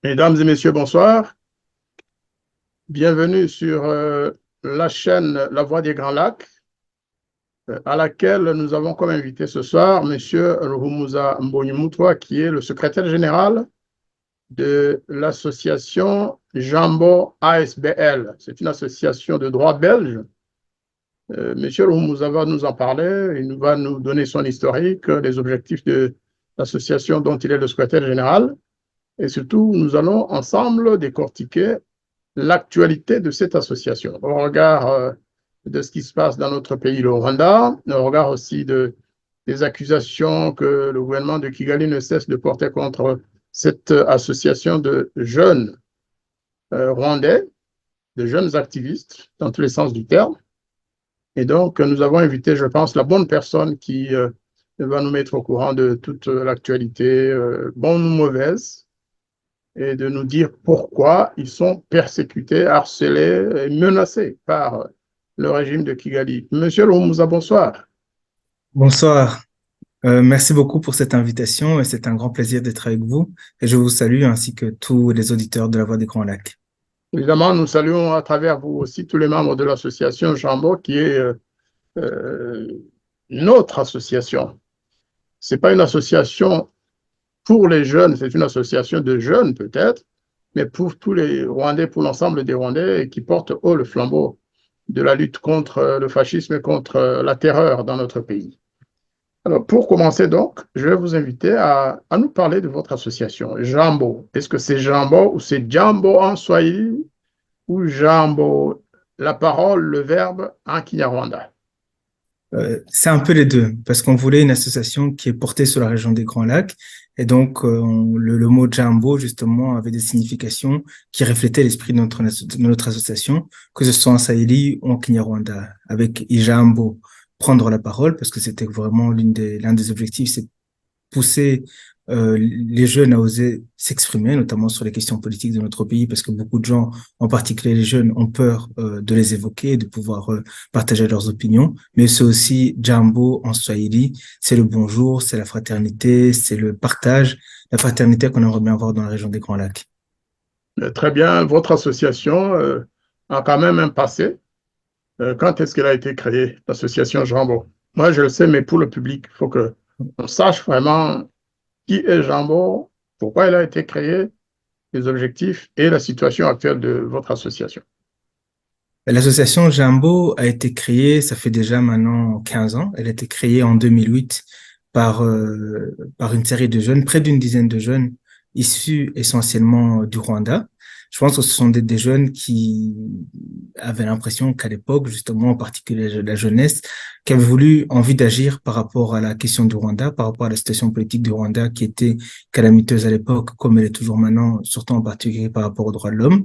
Mesdames et messieurs, bonsoir. Bienvenue sur la chaîne La Voix des Grands Lacs, à laquelle nous avons comme invité ce soir M. Ruhumuza Mbonyumutwa, qui est le secrétaire général de l'association Jambo ASBL. C'est une association de droit belge. M. Ruhumuza va nous en parler, il va nous donner son historique, les objectifs de l'association dont il est le secrétaire général. Et surtout, nous allons ensemble décortiquer l'actualité de cette association au regard de ce qui se passe dans notre pays, le Rwanda, au regard aussi des accusations que le gouvernement de Kigali ne cesse de porter contre cette association de jeunes rwandais, de jeunes activistes, dans tous les sens du terme. Et donc, nous avons invité, je pense, la bonne personne qui va nous mettre au courant de toute l'actualité, bonne ou mauvaise, et de nous dire pourquoi ils sont persécutés, harcelés et menacés par le régime de Kigali. Monsieur Ruhumuza, bonsoir. Bonsoir. Merci beaucoup pour cette invitation et c'est un grand plaisir d'être avec vous. Et je vous salue ainsi que tous les auditeurs de la Voix des Grands Lacs. Évidemment, nous saluons à travers vous aussi tous les membres de l'association Jambo, qui est notre association. Ce n'est pas une association pour les jeunes, c'est une association de jeunes peut-être, mais pour tous les Rwandais, pour l'ensemble des Rwandais qui portent haut le flambeau de la lutte contre le fascisme et contre la terreur dans notre pays. Alors, pour commencer donc, je vais vous inviter à nous parler de votre association, Jambo. Est-ce que c'est Jambo ou c'est Jambo en Swahili ou Jambo, la parole, le verbe en Kinyarwanda? C'est un peu les deux, parce qu'on voulait une association qui est portée sur la région des Grands Lacs. Et donc, le mot Jambo, justement, avait des significations qui reflétaient l'esprit de notre association, que ce soit en Swahili ou en Kinyarwanda, avec Ijambo, prendre la parole, parce que c'était vraiment l'un des objectifs, c'est pousser les jeunes à oser s'exprimer, notamment sur les questions politiques de notre pays, parce que beaucoup de gens, en particulier les jeunes, ont peur de les évoquer, de pouvoir partager leurs opinions. Mais c'est aussi Jambo en Swahili, c'est le bonjour, c'est la fraternité, c'est le partage, la fraternité qu'on aimerait bien voir dans la région des Grands Lacs. Très bien, votre association a quand même un passé. Quand est-ce qu'elle a été créée, l'association Jambo? Moi, je le sais, mais pour le public, il faut qu'on sache vraiment qui est Jambo, pourquoi elle a été créée, les objectifs et la situation actuelle de votre association. L'association Jambo a été créée, ça fait déjà maintenant 15 ans. Elle a été créée en 2008 par une série de jeunes, près d'une dizaine de jeunes, issus essentiellement du Rwanda. Je pense que ce sont des jeunes qui avaient l'impression qu'à l'époque, justement, en particulier la jeunesse, qui avait envie d'agir par rapport à la question du Rwanda, par rapport à la situation politique du Rwanda qui était calamiteuse à l'époque, comme elle est toujours maintenant, surtout en particulier par rapport aux droits de l'homme.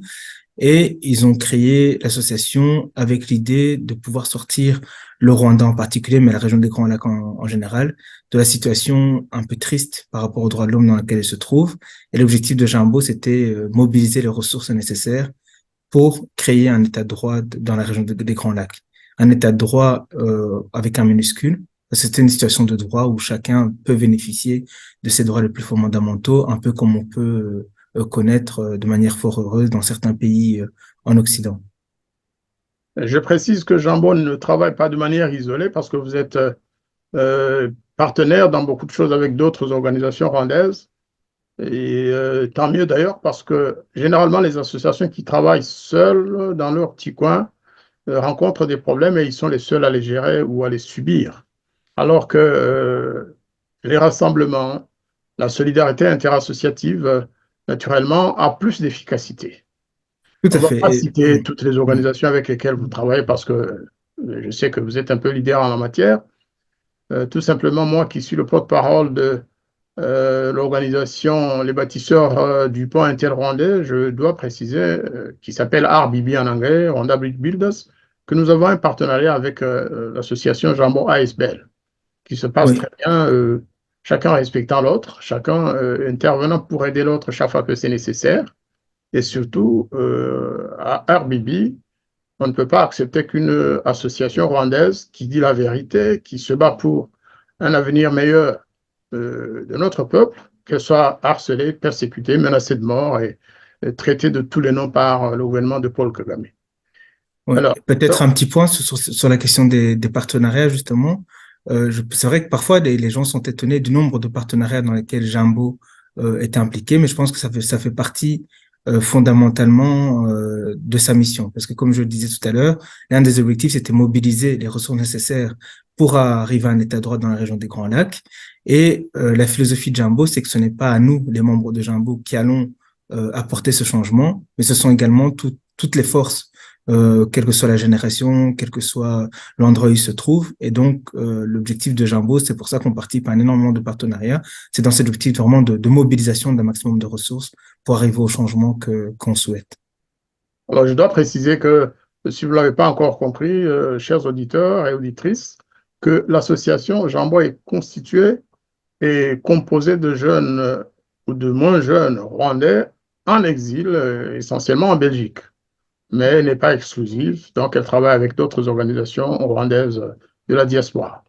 Et ils ont créé l'association avec l'idée de pouvoir sortir le Rwanda en particulier, mais la région des Grands Lacs en général, de la situation un peu triste par rapport aux droits de l'homme dans laquelle elle se trouve. Et l'objectif de Jambo, c'était mobiliser les ressources nécessaires pour créer un état de droit dans la région des Grands Lacs. Un état de droit avec un minuscule. C'était une situation de droit où chacun peut bénéficier de ses droits les plus fondamentaux, un peu comme on peut connaître de manière fort heureuse dans certains pays en Occident. Je précise que Jambo ne travaille pas de manière isolée parce que vous êtes partenaire dans beaucoup de choses avec d'autres organisations rwandaises. Et tant mieux d'ailleurs, parce que généralement, les associations qui travaillent seules dans leur petit coin rencontrent des problèmes et ils sont les seuls à les gérer ou à les subir. Alors que les rassemblements, la solidarité interassociative, naturellement, a plus d'efficacité. Tout On à ne va fait. pas Et, citer oui, toutes les oui, organisations avec lesquelles vous travaillez parce que je sais que vous êtes un peu leader en la matière. Tout simplement, moi qui suis le porte-parole de l'organisation Les Bâtisseurs du Pont Inter-Rwandais, je dois préciser, qui s'appelle RBB en anglais, Rwanda Bridge Builders, que nous avons un partenariat avec l'association Jambon ASBL, qui se passe oui, très bien, chacun respectant l'autre, chacun intervenant pour aider l'autre chaque fois que c'est nécessaire. Et surtout, à RBB, on ne peut pas accepter qu'une association rwandaise qui dit la vérité, qui se bat pour un avenir meilleur de notre peuple, qu'elle soit harcelée, persécutée, menacée de mort et traitée de tous les noms par le gouvernement de Paul Kagame. oui. Alors, Peut-être un petit point sur la question des partenariats, justement. C'est vrai que parfois, les gens sont étonnés du nombre de partenariats dans lesquels Jambo est impliqué, mais je pense que ça fait partie fondamentalement de sa mission. Parce que comme je le disais tout à l'heure, l'un des objectifs, c'était mobiliser les ressources nécessaires pour arriver à un état de droit dans la région des Grands Lacs. Et la philosophie de Jambo, c'est que ce n'est pas à nous, les membres de Jambo, qui allons apporter ce changement, mais ce sont également toutes les forces quelle que soit la génération, quel que soit l'endroit où il se trouve. Et donc, l'objectif de Jambo, c'est pour ça qu'on participe à un énormément de partenariats. C'est dans cet objectif vraiment de mobilisation d'un maximum de ressources pour arriver au changement qu'on souhaite. alors, je dois préciser que si vous ne l'avez pas encore compris, chers auditeurs et auditrices, que l'association Jambon est constituée et composée de jeunes ou de moins jeunes Rwandais en exil, essentiellement en Belgique. Mais elle n'est pas exclusive, donc elle travaille avec d'autres organisations rwandaises de la diaspora.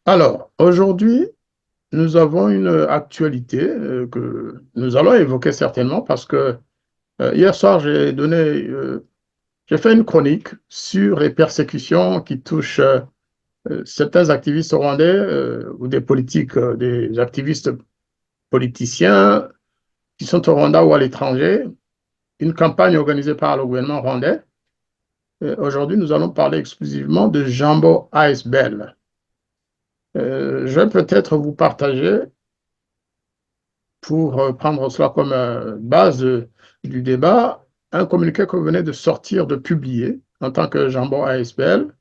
Alors, aujourd'hui, nous avons une actualité que nous allons évoquer certainement parce que hier soir, j'ai fait une chronique sur les persécutions qui touchent certains activistes rwandais ou des politiques, des activistes politiciens qui sont au Rwanda ou à l'étranger, une campagne organisée par le gouvernement rwandais. Aujourd'hui, nous allons parler exclusivement de Jambo ASBL. Je vais peut-être vous partager, pour prendre cela comme base du débat, un communiqué que vous venez de sortir, de publier en tant que Jambo ASBL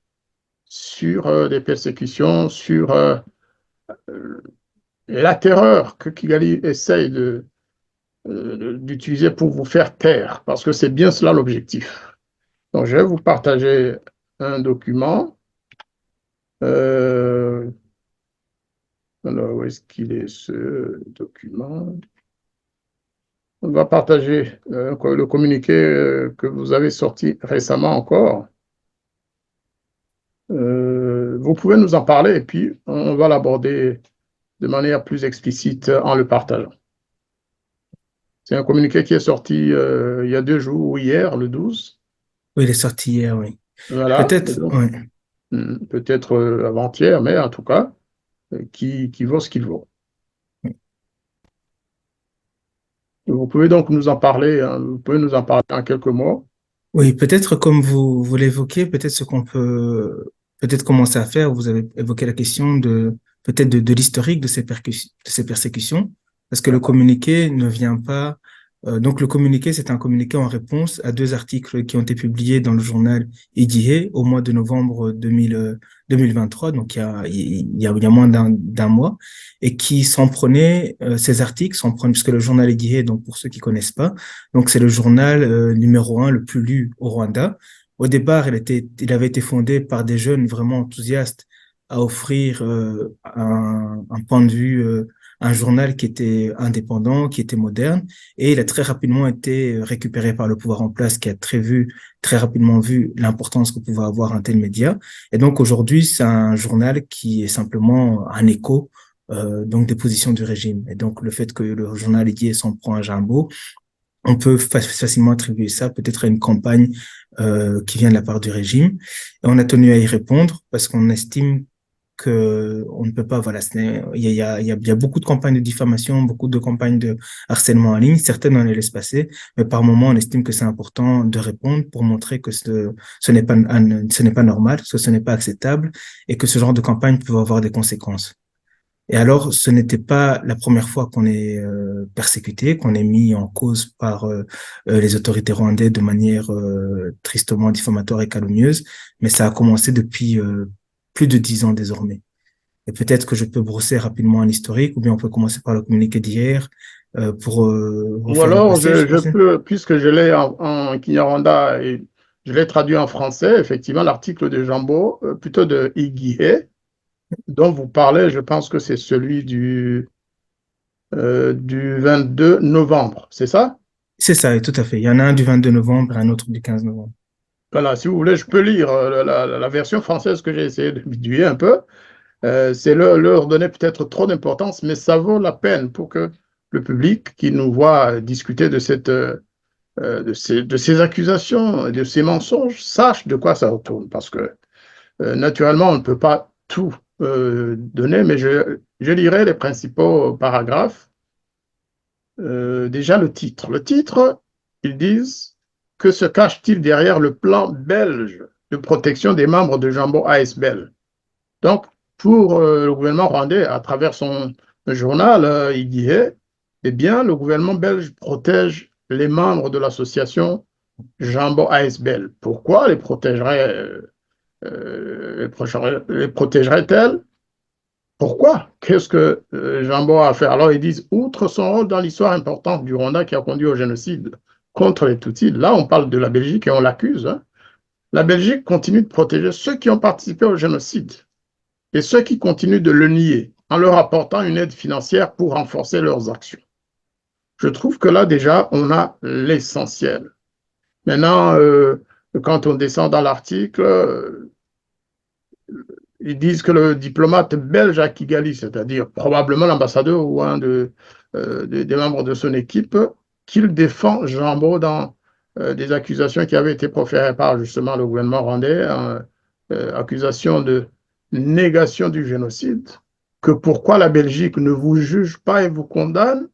sur des persécutions, sur la terreur que Kigali essaye d'utiliser pour vous faire taire, parce que c'est bien cela l'objectif. Donc, je vais vous partager un document. Alors, où est-ce qu'il est ce document? On va partager le communiqué que vous avez sorti récemment encore. Vous pouvez nous en parler et puis on va l'aborder de manière plus explicite en le partageant. C'est un communiqué qui est sorti il y a 2 jours ou hier, le 12. Oui, il est sorti hier, oui. Voilà, Peut-être, oui. peut-être avant-hier, mais en tout cas, qui vaut ce qu'il vaut. Vous pouvez donc nous en parler, hein, vous pouvez nous en parler en quelques mots. Oui, peut-être comme vous l'évoquez, peut-être ce qu'on peut peut-être commencer à faire, vous avez évoqué la question peut-être de l'historique de de ces persécutions, parce que le communiqué ne vient pas. Donc le communiqué, c'est un communiqué en réponse à deux articles qui ont été publiés dans le journal Igihe au mois de novembre 2023, donc il y a moins d'un mois, et qui s'en prenaient, ces articles s'en prenaient, puisque le journal Igihe, donc pour ceux qui connaissent pas, donc c'est le journal numéro 1 le plus lu au Rwanda. Au départ, il avait été fondé par des jeunes vraiment enthousiastes à offrir un point de vue, un journal qui était indépendant, qui était moderne, et il a très rapidement été récupéré par le pouvoir en place, qui a très rapidement vu l'importance que pouvait avoir un tel média. Et donc aujourd'hui, c'est un journal qui est simplement un écho donc des positions du régime. Et donc le fait que le journal Igihe s'en prend à Jambo, on peut facilement attribuer ça peut-être à une campagne qui vient de la part du régime. Et on a tenu à y répondre parce qu'on estime que on ne peut pas, voilà, il y a beaucoup de campagnes de diffamation, beaucoup de campagnes de harcèlement en ligne. Certaines, on les laisse passer, mais par moment, on estime que c'est important de répondre pour montrer que ce n'est pas, ce n'est pas normal, que ce n'est pas acceptable et que ce genre de campagne peut avoir des conséquences. Et alors, ce n'était pas la première fois qu'on est persécuté, qu'on est mis en cause par les autorités rwandaises de manière tristement diffamatoire et calomnieuse, mais ça a commencé depuis plus de 10 ans désormais. Et peut-être que je peux brosser rapidement un historique, ou bien on peut commencer par le communiqué d'hier pour Ou refaire le alors, passé, je je pense. peux, puisque je l'ai en Kinyarwanda et je l'ai traduit en français, effectivement, l'article de Jambo, plutôt de Igihe, dont vous parlez, je pense que c'est celui du 22 novembre, c'est ça? C'est ça, et tout à fait. Il y en a un du 22 novembre et un autre du 15 novembre. Voilà, si vous voulez, je peux lire la version française que j'ai essayé de bidouiller un peu. C'est leur donner peut-être trop d'importance, mais ça vaut la peine pour que le public qui nous voit discuter de ces accusations, de ces mensonges, sache de quoi ça retourne. Parce que naturellement, on ne peut pas tout donner, mais je lirai les principaux paragraphes. Déjà le titre. Le titre, ils disent: que se cache-t-il derrière le plan belge de protection des membres de Jambo ASBL? Donc, pour le gouvernement rwandais, à travers son journal, il disait, eh bien, le gouvernement belge protège les membres de l'association Jambo ASBL. Pourquoi les protégerait-elle? Pourquoi? Qu'est-ce que Jambo a fait? Alors, ils disent, outre son rôle dans l'histoire importante du Rwanda qui a conduit au génocide contre les Tutsis, là, on parle de la Belgique et on l'accuse, hein. La Belgique continue de protéger ceux qui ont participé au génocide et ceux qui continuent de le nier en leur apportant une aide financière pour renforcer leurs actions. Je trouve que là, déjà, on a l'essentiel. Maintenant, quand on descend dans l'article, ils disent que le diplomate belge à Kigali, c'est-à-dire probablement l'ambassadeur ou un des membres de son équipe, qu'il défend Jambo dans des accusations qui avaient été proférées par justement le gouvernement rwandais, accusations de négation du génocide, que pourquoi la Belgique ne vous juge pas et vous condamne,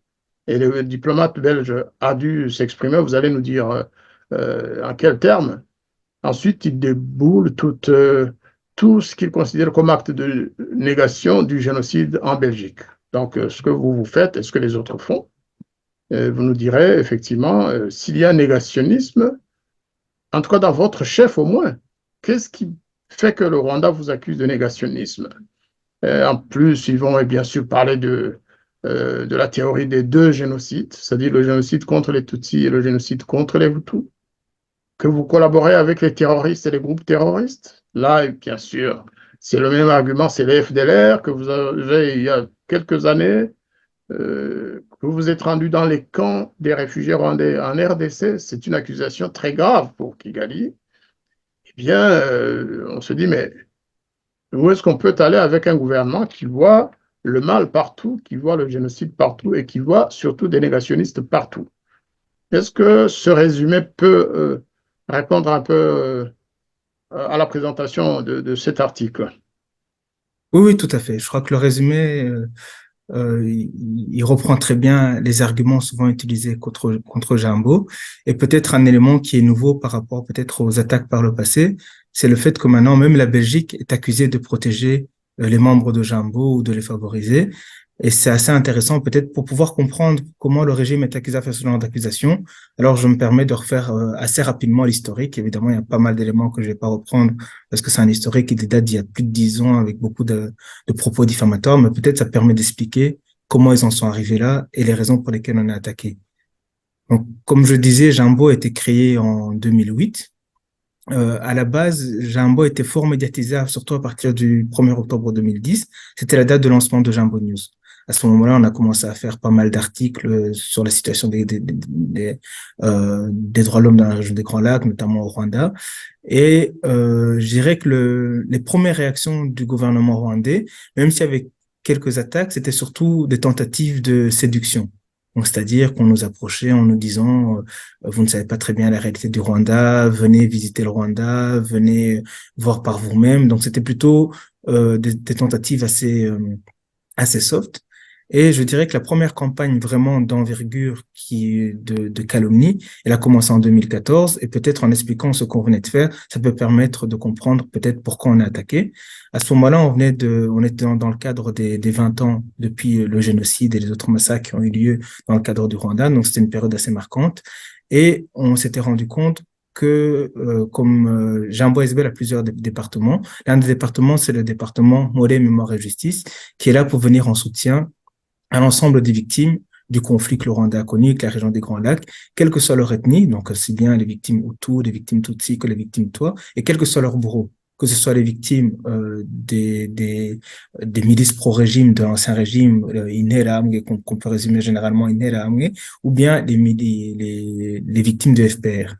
et le diplomate belge a dû s'exprimer, vous allez nous dire en quels termes. Ensuite, il déboule tout ce qu'il considère comme acte de négation du génocide en Belgique. Donc, ce que vous faites et ce que les autres font, vous nous direz effectivement s'il y a un négationnisme, en tout cas dans votre chef au moins. Qu'est-ce qui fait que le Rwanda vous accuse de négationnisme? En plus, ils vont bien sûr parler de la théorie des deux génocides, c'est-à-dire le génocide contre les Tutsis et le génocide contre les Hutus, que vous collaborez avec les terroristes et les groupes terroristes. Là, bien sûr, c'est le même argument, c'est les FDLR que vous avez il y a quelques années, que vous vous êtes rendu dans les camps des réfugiés rwandais en RDC. C'est une accusation très grave pour Kigali. Eh bien, on se dit, mais où est-ce qu'on peut aller avec un gouvernement qui voit le mal partout, qui voit le génocide partout et qui voit surtout des négationnistes partout? Est-ce que ce résumé peut répondre un peu à la présentation de cet article? Oui, oui, tout à fait. Je crois que le résumé, il reprend très bien les arguments souvent utilisés contre Jambo. Et peut-être un élément qui est nouveau par rapport peut-être aux attaques par le passé, c'est le fait que maintenant même la Belgique est accusée de protéger les membres de Jambo ou de les favoriser. Et c'est assez intéressant peut-être pour pouvoir comprendre comment le régime est accusé à faire ce genre d'accusation. Alors je me permets de refaire assez rapidement l'historique. Évidemment, il y a pas mal d'éléments que je vais pas reprendre parce que c'est un historique qui date d'il y a plus de 10 ans avec beaucoup de propos diffamatoires, mais peut-être ça permet d'expliquer comment ils en sont arrivés là et les raisons pour lesquelles on est attaqué. Donc, comme je disais, Jambo a été créé en 2008. À la base, Jambo était fort médiatisé, surtout à partir du 1er octobre 2010. C'était la date de lancement de Jambo News. À ce moment-là, on a commencé à faire pas mal d'articles sur la situation des droits de l'homme dans la région des Grands Lacs, notamment au Rwanda. Et je dirais que les premières réactions du gouvernement rwandais, même s'il y avait quelques attaques, c'était surtout des tentatives de séduction. Donc, c'est-à-dire qu'on nous approchait en nous disant, vous ne savez pas très bien la réalité du Rwanda, venez visiter le Rwanda, venez voir par vous-même. Donc, c'était plutôt des tentatives assez soft. Et je dirais que la première campagne vraiment d'envergure de calomnie, elle a commencé en 2014 et peut-être en expliquant ce qu'on venait de faire, ça peut permettre de comprendre peut-être pourquoi on a attaqué. À ce moment-là, on était dans le cadre des 20 ans depuis le génocide et les autres massacres qui ont eu lieu dans le cadre du Rwanda. Donc, c'était une période assez marquante. Et on s'était rendu compte que, comme Jambo SBL a plusieurs départements, l'un des départements, c'est le département Morée, Mémoire et Justice, qui est là pour venir en soutien à l'ensemble des victimes du conflit que le Rwanda a connu, que la région des Grands Lacs, quelle que soit leur ethnie, donc aussi bien les victimes Hutus, les victimes Tutsi que les victimes Twa, et quel que soit leur bourreau, que ce soit les victimes des milices pro-régime de l'ancien régime, Interahamwe, qu'on peut résumer généralement Interahamwe, ou bien les victimes de FPR.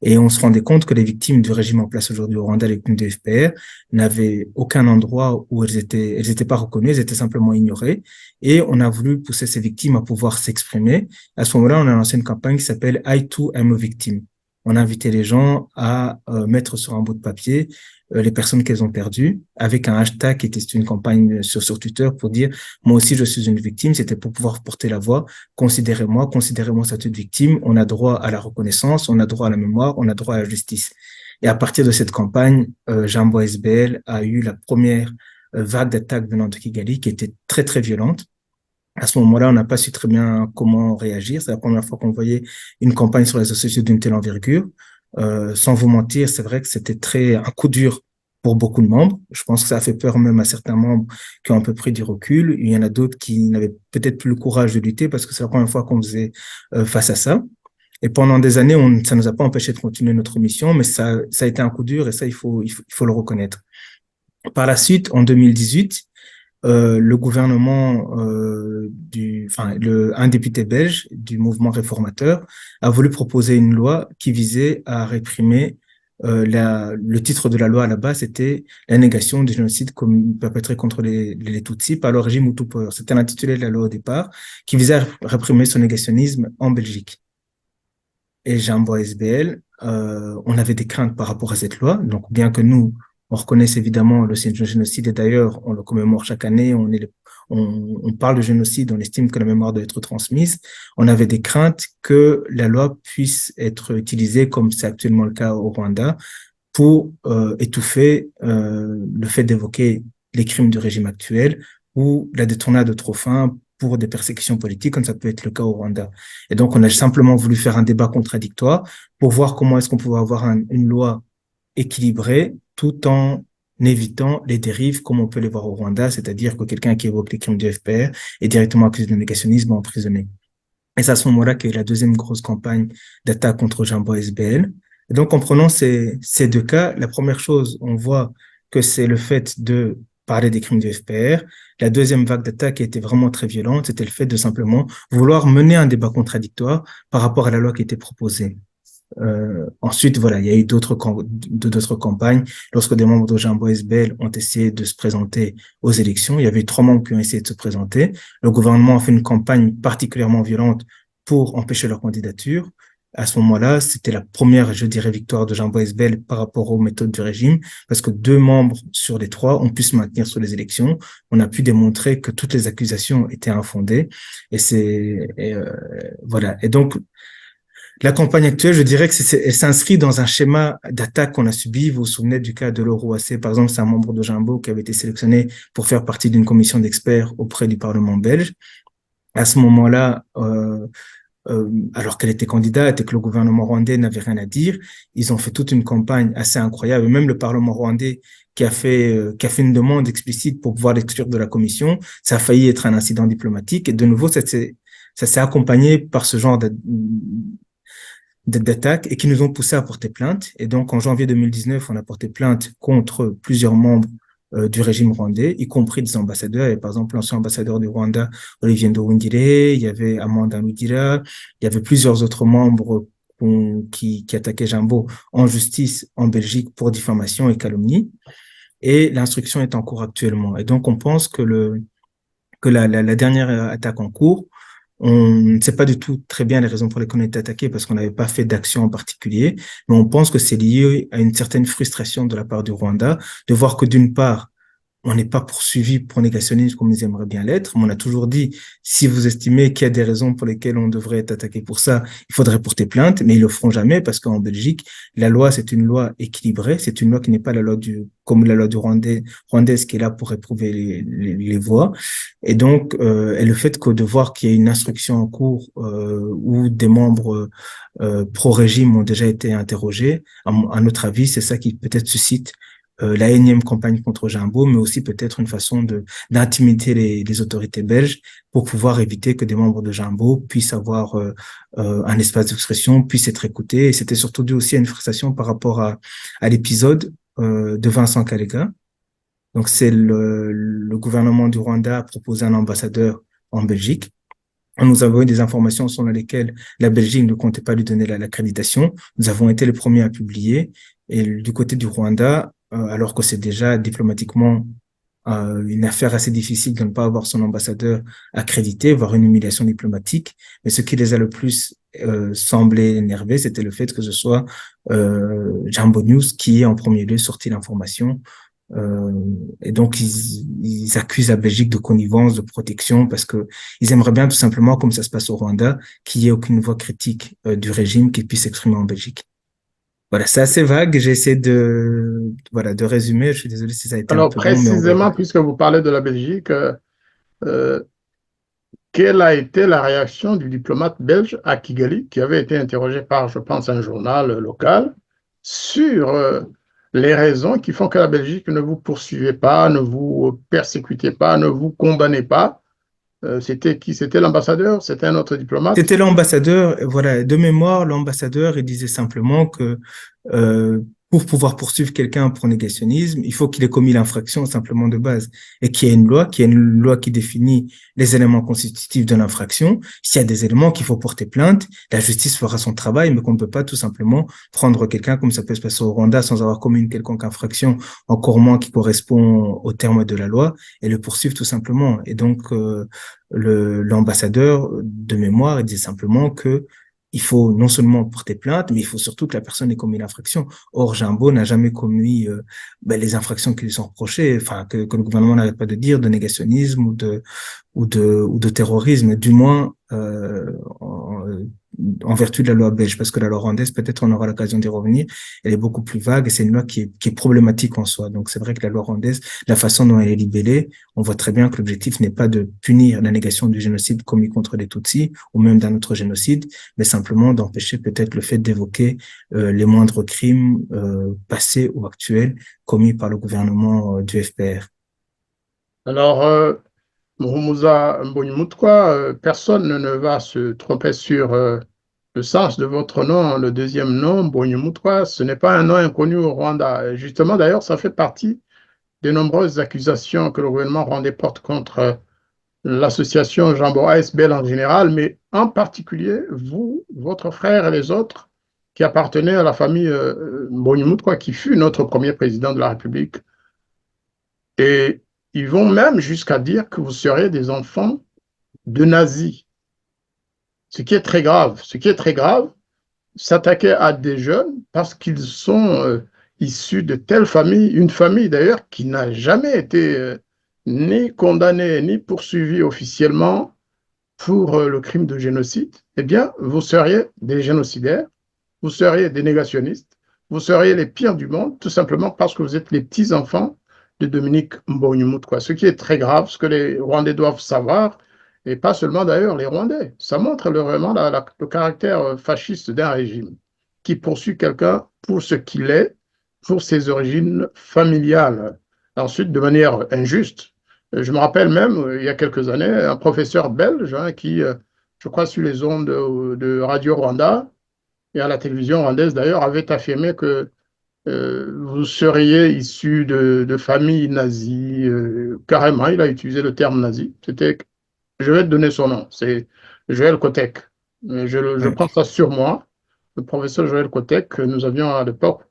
Et on se rendait compte que les victimes du régime en place aujourd'hui au Rwanda, les victimes de FPR, n'avaient aucun endroit où elles étaient pas reconnues, elles étaient simplement ignorées. Et on a voulu pousser ces victimes à pouvoir s'exprimer. À ce moment-là, on a lancé une campagne qui s'appelle I too am a victim. On a invité les gens à mettre sur un bout de papier les personnes qu'elles ont perdues, avec un hashtag qui était une campagne sur Twitter pour dire moi aussi je suis une victime. C'était pour pouvoir porter la voix. Considérez moi statut de victime. On a droit à la reconnaissance, on a droit à la mémoire, on a droit à la justice. Et à partir de cette campagne, Jambo SBL a eu la première vague d'attaques venant de Kigali qui était très très violente. À ce moment-là, on n'a pas su très bien comment réagir. C'est la première fois qu'on voyait une campagne sur les réseaux sociaux d'une telle envergure. Sans vous mentir, c'est vrai que c'était un coup dur pour beaucoup de membres. Je pense que ça a fait peur même à certains membres qui ont un peu pris du recul. Il y en a d'autres qui n'avaient peut-être plus le courage de lutter parce que c'est la première fois qu'on faisait face à ça. Et pendant des années, ça nous a pas empêché de continuer notre mission, mais ça a été un coup dur et ça, il faut le reconnaître. Par la suite, en 2018, le gouvernement un député belge du mouvement réformateur a voulu proposer une loi qui visait à réprimer le titre de la loi à la base, c'était la négation du génocide perpétré contre les Tutsis par le régime Hutu Power. C'était l'intitulé de la loi au départ, qui visait à réprimer ce négationnisme en Belgique. Et Jambo SBL, on avait des craintes par rapport à cette loi. Donc, bien que nous, on reconnaisse évidemment le génocide et d'ailleurs, on le commémore chaque année, on parle de génocide, on estime que la mémoire doit être transmise. On avait des craintes que la loi puisse être utilisée, comme c'est actuellement le cas au Rwanda, pour étouffer le fait d'évoquer les crimes du régime actuel ou la détournade de trop fin pour des persécutions politiques, comme ça peut être le cas au Rwanda. Et donc, on a simplement voulu faire un débat contradictoire pour voir comment est-ce qu'on pouvait avoir une loi équilibrée tout en évitant les dérives comme on peut les voir au Rwanda, c'est-à-dire que quelqu'un qui évoque les crimes du FPR est directement accusé de négationnisme et emprisonné. Et c'est à ce moment-là qu'il y a eu la deuxième grosse campagne d'attaque contre Jambo SBL. Et donc, en prenant ces deux cas, la première chose, on voit que c'est le fait de parler des crimes du FPR. La deuxième vague d'attaque qui était vraiment très violente, c'était le fait de simplement vouloir mener un débat contradictoire par rapport à la loi qui était proposée. Ensuite, voilà, il y a eu d'autres campagnes. Lorsque des membres de Jambo SBL ont essayé de se présenter aux élections, il y avait 3 membres qui ont essayé de se présenter. Le gouvernement a fait une campagne particulièrement violente pour empêcher leur candidature. À ce moment-là, c'était la première, je dirais, victoire de Jambo SBL par rapport aux méthodes du régime, parce que 2 membres sur les 3 ont pu se maintenir sur les élections. On a pu démontrer que toutes les accusations étaient infondées. Voilà. Et donc, la campagne actuelle, je dirais que elle s'inscrit dans un schéma d'attaque qu'on a subi. Vous vous souvenez du cas de Loro Assé, par exemple, c'est un membre de Jambo qui avait été sélectionné pour faire partie d'une commission d'experts auprès du Parlement belge. À ce moment-là, alors qu'elle était candidate et que le gouvernement rwandais n'avait rien à dire, ils ont fait toute une campagne assez incroyable. Même le Parlement rwandais qui a fait une demande explicite pour pouvoir l'exclure de la commission, ça a failli être un incident diplomatique. Et de nouveau, ça s'est accompagné par ce genre d'attaques et qui nous ont poussé à porter plainte. Et donc, en janvier 2019, on a porté plainte contre plusieurs membres du régime rwandais, y compris des ambassadeurs. Il y avait par exemple l'ancien ambassadeur du Rwanda, Olivier Nduhungirehe, il y avait Amanda Mugira, il y avait plusieurs autres membres qui attaquaient Jambo en justice en Belgique pour diffamation et calomnie. Et l'instruction est en cours actuellement. Et donc, on pense que la dernière attaque en cours, on ne sait pas du tout très bien les raisons pour lesquelles on a été attaqué parce qu'on n'avait pas fait d'action en particulier, mais on pense que c'est lié à une certaine frustration de la part du Rwanda de voir que d'une part, on n'est pas poursuivi pour négationnisme comme ils aimeraient bien l'être, mais on a toujours dit, si vous estimez qu'il y a des raisons pour lesquelles on devrait être attaqué pour ça, il faudrait porter plainte, mais ils le feront jamais parce qu'en Belgique, la loi, c'est une loi équilibrée, c'est une loi qui n'est pas la loi comme la loi du rwandaise qui est là pour éprouver les voix. Et donc, et le fait que de voir qu'il y a une instruction en cours, où des membres, pro-régime ont déjà été interrogés, à notre avis, c'est ça qui peut-être suscite la énième campagne contre Jimbo, mais aussi peut-être une façon d'intimider les autorités belges pour pouvoir éviter que des membres de Jimbo puissent avoir un espace d'expression, puissent être écoutés. Et c'était surtout dû aussi à une frustration par rapport à l'épisode de Vincent Kalega. Donc c'est le gouvernement du Rwanda a proposé un ambassadeur en Belgique. On nous avons eu des informations selon lesquelles la Belgique ne comptait pas lui donner l'accréditation. Nous avons été les premiers à publier. Et du côté du Rwanda, alors que c'est déjà diplomatiquement une affaire assez difficile de ne pas avoir son ambassadeur accrédité, voire une humiliation diplomatique. Mais ce qui les a le plus semblé énerver, c'était le fait que ce soit Jambo News qui est en premier lieu sorti l'information. Et donc, ils accusent la Belgique de connivence, de protection, parce que ils aimeraient bien tout simplement, comme ça se passe au Rwanda, qu'il n'y ait aucune voix critique du régime qui puisse s'exprimer en Belgique. Voilà, c'est assez vague. J'ai essayé voilà, de résumer. Je suis désolé si ça a été un Alors, peu long, mais on précisément, verra. puisque vous parlez de la Belgique, euh, quelle a été la réaction du diplomate belge à Kigali, qui avait été interrogé par, je pense, un journal local, sur les raisons qui font que la Belgique ne vous poursuivait pas, ne vous persécutait pas, ne vous condamnait pas? C'était qui? C'était l'ambassadeur? C'était un autre diplomate? C'était l'ambassadeur, voilà, de mémoire, l'ambassadeur, il disait simplement que euh, pour pouvoir poursuivre quelqu'un pour négationnisme, il faut qu'il ait commis l'infraction simplement de base et qu'il y ait une loi qui définit les éléments constitutifs de l'infraction. S'il y a des éléments qu'il faut porter plainte, la justice fera son travail, mais qu'on ne peut pas tout simplement prendre quelqu'un comme ça peut se passer au Rwanda sans avoir commis une quelconque infraction, encore moins qui correspond aux termes de la loi, et le poursuivre tout simplement. Et donc, l'ambassadeur de mémoire, il disait simplement que il faut non seulement porter plainte, mais il faut surtout que la personne ait commis l'infraction. Or, Jimbo n'a jamais commis les infractions qui lui sont reprochées, enfin que le gouvernement n'arrête pas de dire, de négationnisme ou de terrorisme, du moins en vertu de la loi belge, parce que la loi rwandaise, peut-être on aura l'occasion d'y revenir, elle est beaucoup plus vague et c'est une loi qui est problématique en soi. Donc c'est vrai que la loi rwandaise, la façon dont elle est libellée, on voit très bien que l'objectif n'est pas de punir la négation du génocide commis contre les Tutsis ou même d'un autre génocide, mais simplement d'empêcher peut-être le fait d'évoquer les moindres crimes passés ou actuels commis par le gouvernement du FPR. Alors, Muhumuza Mbonyumutwa, personne ne va se tromper sur le sens de votre nom. Le deuxième nom, Mbonyumutwa, ce n'est pas un nom inconnu au Rwanda. Justement, d'ailleurs, ça fait partie des nombreuses accusations que le gouvernement rwandais porte contre l'association Jambo ASBL en général, mais en particulier, vous, votre frère et les autres qui appartenaient à la famille Mbonyumutwa, qui fut notre premier président de la République. Et ils vont même jusqu'à dire que vous seriez des enfants de nazis, ce qui est très grave. Ce qui est très grave, s'attaquer à des jeunes parce qu'ils sont issus de telle famille, une famille d'ailleurs qui n'a jamais été ni condamnée ni poursuivie officiellement pour le crime de génocide, eh bien, vous seriez des génocidaires, vous seriez des négationnistes, vous seriez les pires du monde, tout simplement parce que vous êtes les petits-enfants de Dominique Mbonyumut, quoi. Ce qui est très grave, ce que les Rwandais doivent savoir, et pas seulement d'ailleurs les Rwandais. Ça montre vraiment le caractère fasciste d'un régime qui poursuit quelqu'un pour ce qu'il est, pour ses origines familiales. Ensuite, de manière injuste. Je me rappelle même, il y a quelques années, un professeur belge qui, je crois, sur les ondes de Radio Rwanda et à la télévision rwandaise d'ailleurs, avait affirmé que vous seriez issu de familles nazies. Carrément, il a utilisé le terme nazi. C'était, je vais te donner son nom, c'est Joël Kotek. Je Ouais. prends ça sur moi. Le professeur Joël Kotek, nous avions à l'époque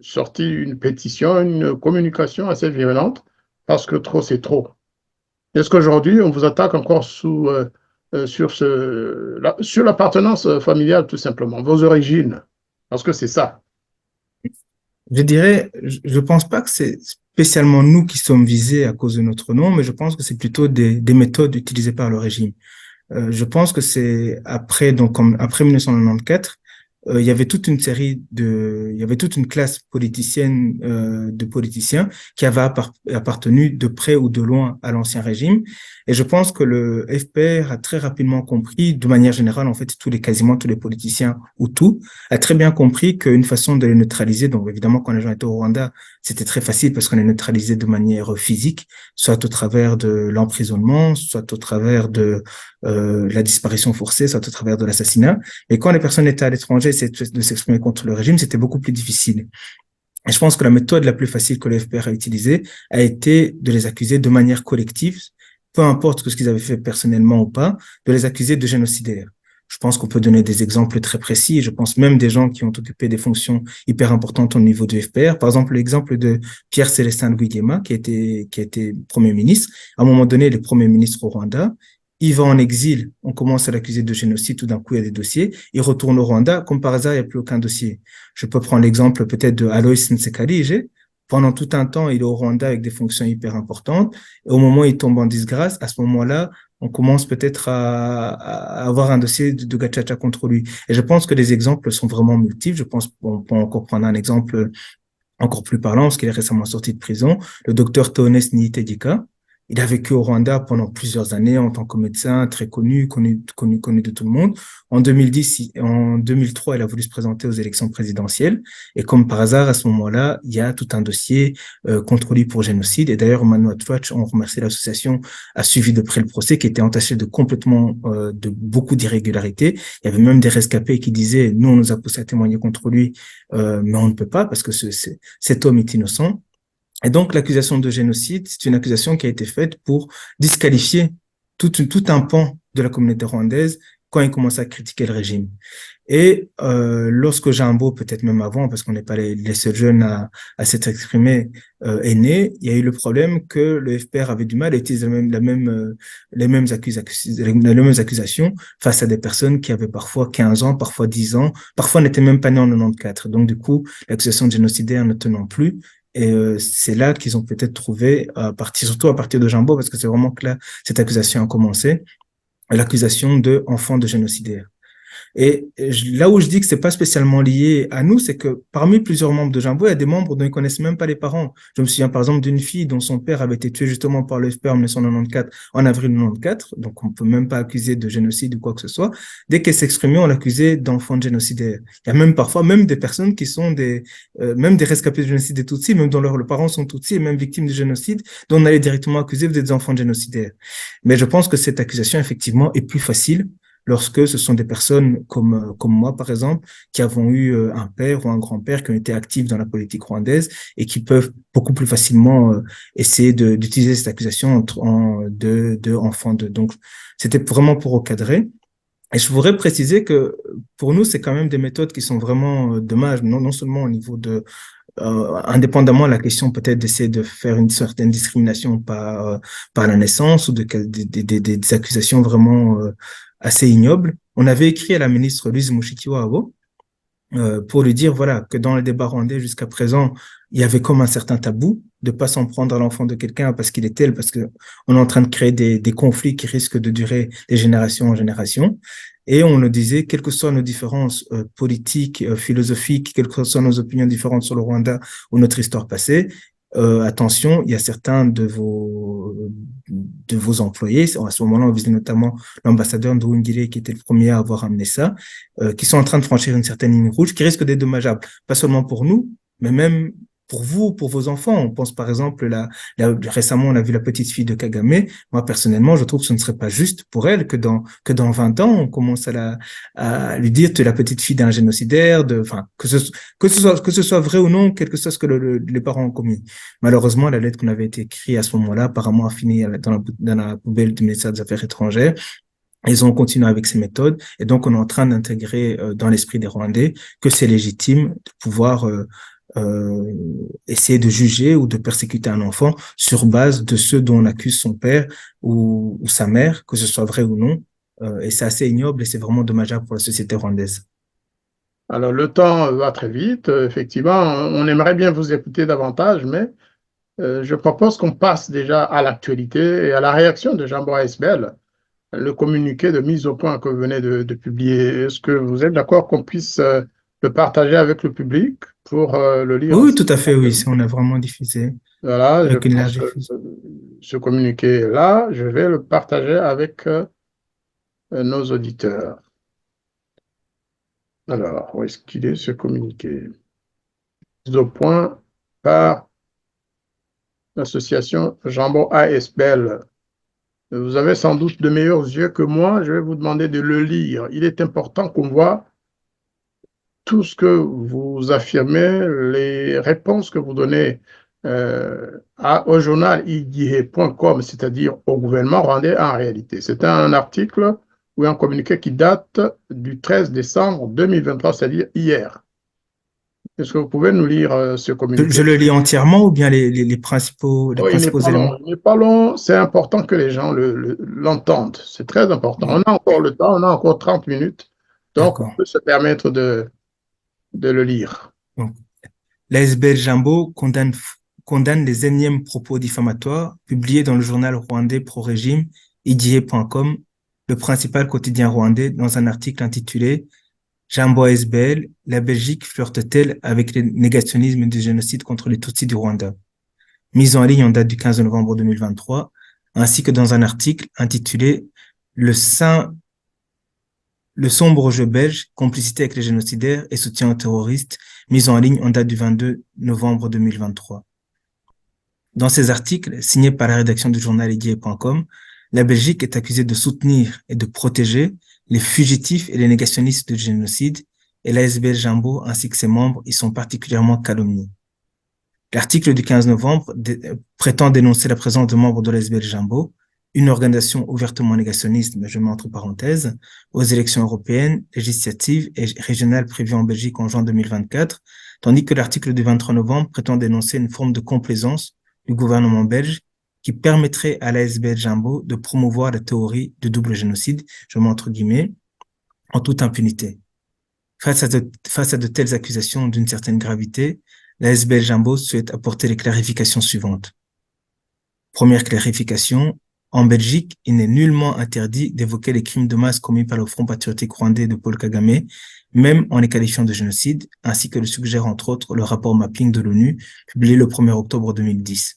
sorti une pétition, une communication assez virulente, parce que trop, c'est trop. Est-ce qu'aujourd'hui, on vous attaque encore sur l'appartenance familiale, tout simplement, vos origines? Parce que c'est ça. Je dirais, je pense pas que c'est spécialement nous qui sommes visés à cause de notre nom, mais je pense que c'est plutôt des méthodes utilisées par le régime. Je pense que c'est après, donc, comme après 1994, il y avait toute une série il y avait toute une classe politicienne, de politiciens qui avaient appartenu de près ou de loin à l'ancien régime. Et je pense que le FPR a très rapidement compris, de manière générale, en fait, quasiment tous les politiciens ou tout, a très bien compris qu'une façon de les neutraliser, donc évidemment, quand les gens étaient au Rwanda, c'était très facile parce qu'on les neutralisait de manière physique, soit au travers de l'emprisonnement, soit au travers de la disparition forcée, soit au travers de l'assassinat. Et quand les personnes étaient à l'étranger, de s'exprimer contre le régime, c'était beaucoup plus difficile. Et je pense que la méthode la plus facile que le FPR a utilisée a été de les accuser de manière collective, peu importe ce qu'ils avaient fait personnellement ou pas, de les accuser de génocidaires. Je pense qu'on peut donner des exemples très précis. Je pense même des gens qui ont occupé des fonctions hyper importantes au niveau du FPR. Par exemple, l'exemple de Pierre Célestin Nguema, qui a été Premier ministre. À un moment donné, le Premier ministre au Rwanda, il va en exil, on commence à l'accuser de génocide, tout d'un coup, il y a des dossiers. Il retourne au Rwanda, comme par hasard, il n'y a plus aucun dossier. Je peux prendre l'exemple peut-être de Alois Nsekalije. Pendant tout un temps, il est au Rwanda avec des fonctions hyper importantes. Et au moment où il tombe en disgrâce, à ce moment-là, on commence peut-être à avoir un dossier de gachacha contre lui. Et je pense que les exemples sont vraiment multiples. Je pense qu'on peut encore prendre un exemple encore plus parlant, parce qu'il est récemment sorti de prison, le docteur Théonès Niyitegeka. Il a vécu au Rwanda pendant plusieurs années en tant que médecin, très connu de tout le monde. En 2010, en 2003, il a voulu se présenter aux élections présidentielles. Et comme par hasard, à ce moment-là, il y a tout un dossier contre lui pour génocide. Et d'ailleurs, Manu Watch, on remercie l'association, a suivi de près le procès qui était entaché de beaucoup d'irrégularités. Il y avait même des rescapés qui disaient, nous, on nous a poussé à témoigner contre lui, mais on ne peut pas parce que cet homme est innocent. Et donc, l'accusation de génocide, c'est une accusation qui a été faite pour disqualifier tout un pan de la communauté rwandaise quand il commence à critiquer le régime. Et lorsque Jambo, peut-être même avant, parce qu'on n'est pas les seuls jeunes à s'être exprimés, est né, il y a eu le problème que le FPR avait du mal à utiliser les mêmes accusations face à des personnes qui avaient parfois 15 ans, parfois 10 ans, parfois n'étaient même pas nés en 94. Donc du coup, l'accusation de génocidaire ne tenant plus, et c'est là qu'ils ont peut-être trouvé, surtout à partir de Jambo, parce que c'est vraiment que là, cette accusation a commencé, l'accusation d'enfant de génocidaire. Et là où je dis que c'est pas spécialement lié à nous, c'est que parmi plusieurs membres de Jambo, il y a des membres dont ils connaissent même pas les parents. Je me souviens par exemple d'une fille dont son père avait été tué justement par le FPR en 1994, en avril 1994. Donc on peut même pas accuser de génocide ou quoi que ce soit. Dès qu'elle s'exprimait, on l'accusait d'enfant de génocidaire. Il y a même parfois même des personnes qui sont même des rescapés de génocide des Tutsis, même dont leurs parents sont Tutsis et même victimes de génocide, dont on allait directement accuser vous êtes des enfants de génocidaires. Mais je pense que cette accusation effectivement est plus facile lorsque ce sont des personnes comme moi, par exemple, qui avons eu un père ou un grand-père qui ont été actifs dans la politique rwandaise et qui peuvent beaucoup plus facilement essayer d'utiliser cette accusation de enfants de. Donc, c'était vraiment pour recadrer. Et je voudrais préciser que pour nous, c'est quand même des méthodes qui sont vraiment dommages, non seulement au niveau indépendamment de la question peut-être d'essayer de faire une certaine discrimination par la naissance ou des accusations vraiment assez ignobles. On avait écrit à la ministre Louise Mushikiwabo pour lui dire voilà que dans le débat rwandais jusqu'à présent, il y avait comme un certain tabou de pas s'en prendre à l'enfant de quelqu'un parce qu'il est tel, parce que on est en train de créer des conflits qui risquent de durer de génération en génération. Et on nous disait, quelles que soient nos différences politiques, philosophiques, quelles que soient nos opinions différentes sur le Rwanda ou notre histoire passée, attention, il y a certains de vos employés, à ce moment-là, on visait notamment l'ambassadeur Nduhungirehe qui était le premier à avoir amené ça, qui sont en train de franchir une certaine ligne rouge qui risque d'être dommageable, pas seulement pour nous, mais même pour vous, pour vos enfants. On pense par exemple, récemment, on a vu la petite fille de Kagame. Moi, personnellement, je trouve que ce ne serait pas juste pour elle que dans 20 ans, on commence à lui dire tu es la petite fille d'un génocidaire, enfin, que ce soit vrai ou non, quel que soit ce que les parents ont commis. Malheureusement, la lettre qu'on avait été écrite à ce moment-là, apparemment, a fini dans la poubelle du ministère des Affaires étrangères. Ils ont continué avec ces méthodes et donc on est en train d'intégrer dans l'esprit des Rwandais que c'est légitime de pouvoir essayer de juger ou de persécuter un enfant sur base de ce dont on accuse son père ou sa mère, que ce soit vrai ou non. Et c'est assez ignoble et c'est vraiment dommageable pour la société rwandaise. Alors, le temps va très vite. Effectivement, on aimerait bien vous écouter davantage, mais Je propose qu'on passe déjà à l'actualité et à la réaction de Jean Boisbel, le communiqué de mise au point que vous venez de publier. Est-ce que vous êtes d'accord qu'on puisse le partager avec le public pour le lire Oui, oui, ensemble? tout à fait, oui. On a vraiment diffusé Voilà, je avec une pense large que diffusion. ce communiqué-là, je vais le partager avec nos auditeurs. Alors, où est-ce qu'il est, ce communiqué? Mise au point par l'association Jambon ASBL. Vous avez sans doute de meilleurs yeux que moi. Je vais vous demander de le lire. Il est important qu'on voit tout ce que vous affirmez, les réponses que vous donnez au journal igihe.com, c'est-à-dire au gouvernement rwandais en réalité. C'est un article ou un communiqué qui date du 13 décembre 2023, c'est-à-dire hier. Est-ce que vous pouvez nous lire ce Je communiqué? le lis entièrement ou bien les Oh, il n'est principaux pas long, éléments? il n'est pas long. C'est important que les gens l'entendent. C'est très important. On a encore le temps, on a encore 30 minutes. Donc, on D'accord. peut se permettre de le lire. Donc, l'ASBL Jambo condamne les énièmes propos diffamatoires publiés dans le journal rwandais pro-régime idié.com, le principal quotidien rwandais, dans un article intitulé Jambo ASBL, la Belgique flirte-t-elle avec le négationnisme du génocide contre les Tutsis du Rwanda? Mise en ligne en date du 15 novembre 2023, ainsi que dans un article intitulé Le Saint Le sombre jeu belge, complicité avec les génocidaires et soutien aux terroristes, mis en ligne en date du 22 novembre 2023. Dans ces articles, signés par la rédaction du journal idié.com, la Belgique est accusée de soutenir et de protéger les fugitifs et les négationnistes du génocide, et l'ASBL Jambo ainsi que ses membres y sont particulièrement calomniés. L'article du 15 novembre prétend dénoncer la présence de membres de l'ASBL Jambo, une organisation ouvertement négationniste, mais je mets entre parenthèses, aux élections européennes, législatives et régionales prévues en Belgique en juin 2024, tandis que l'article du 23 novembre prétend dénoncer une forme de complaisance du gouvernement belge qui permettrait à l'ASBL Jambo de promouvoir la théorie du double génocide, je mets entre guillemets, en toute impunité. Face à de telles accusations d'une certaine gravité, la SBL Jambo souhaite apporter les clarifications suivantes. Première clarification, en Belgique, il n'est nullement interdit d'évoquer les crimes de masse commis par le Front patriotique rwandais de Paul Kagame, même en les qualifiant de génocide, ainsi que le suggère entre autres le rapport mapping de l'ONU, publié le 1er octobre 2010.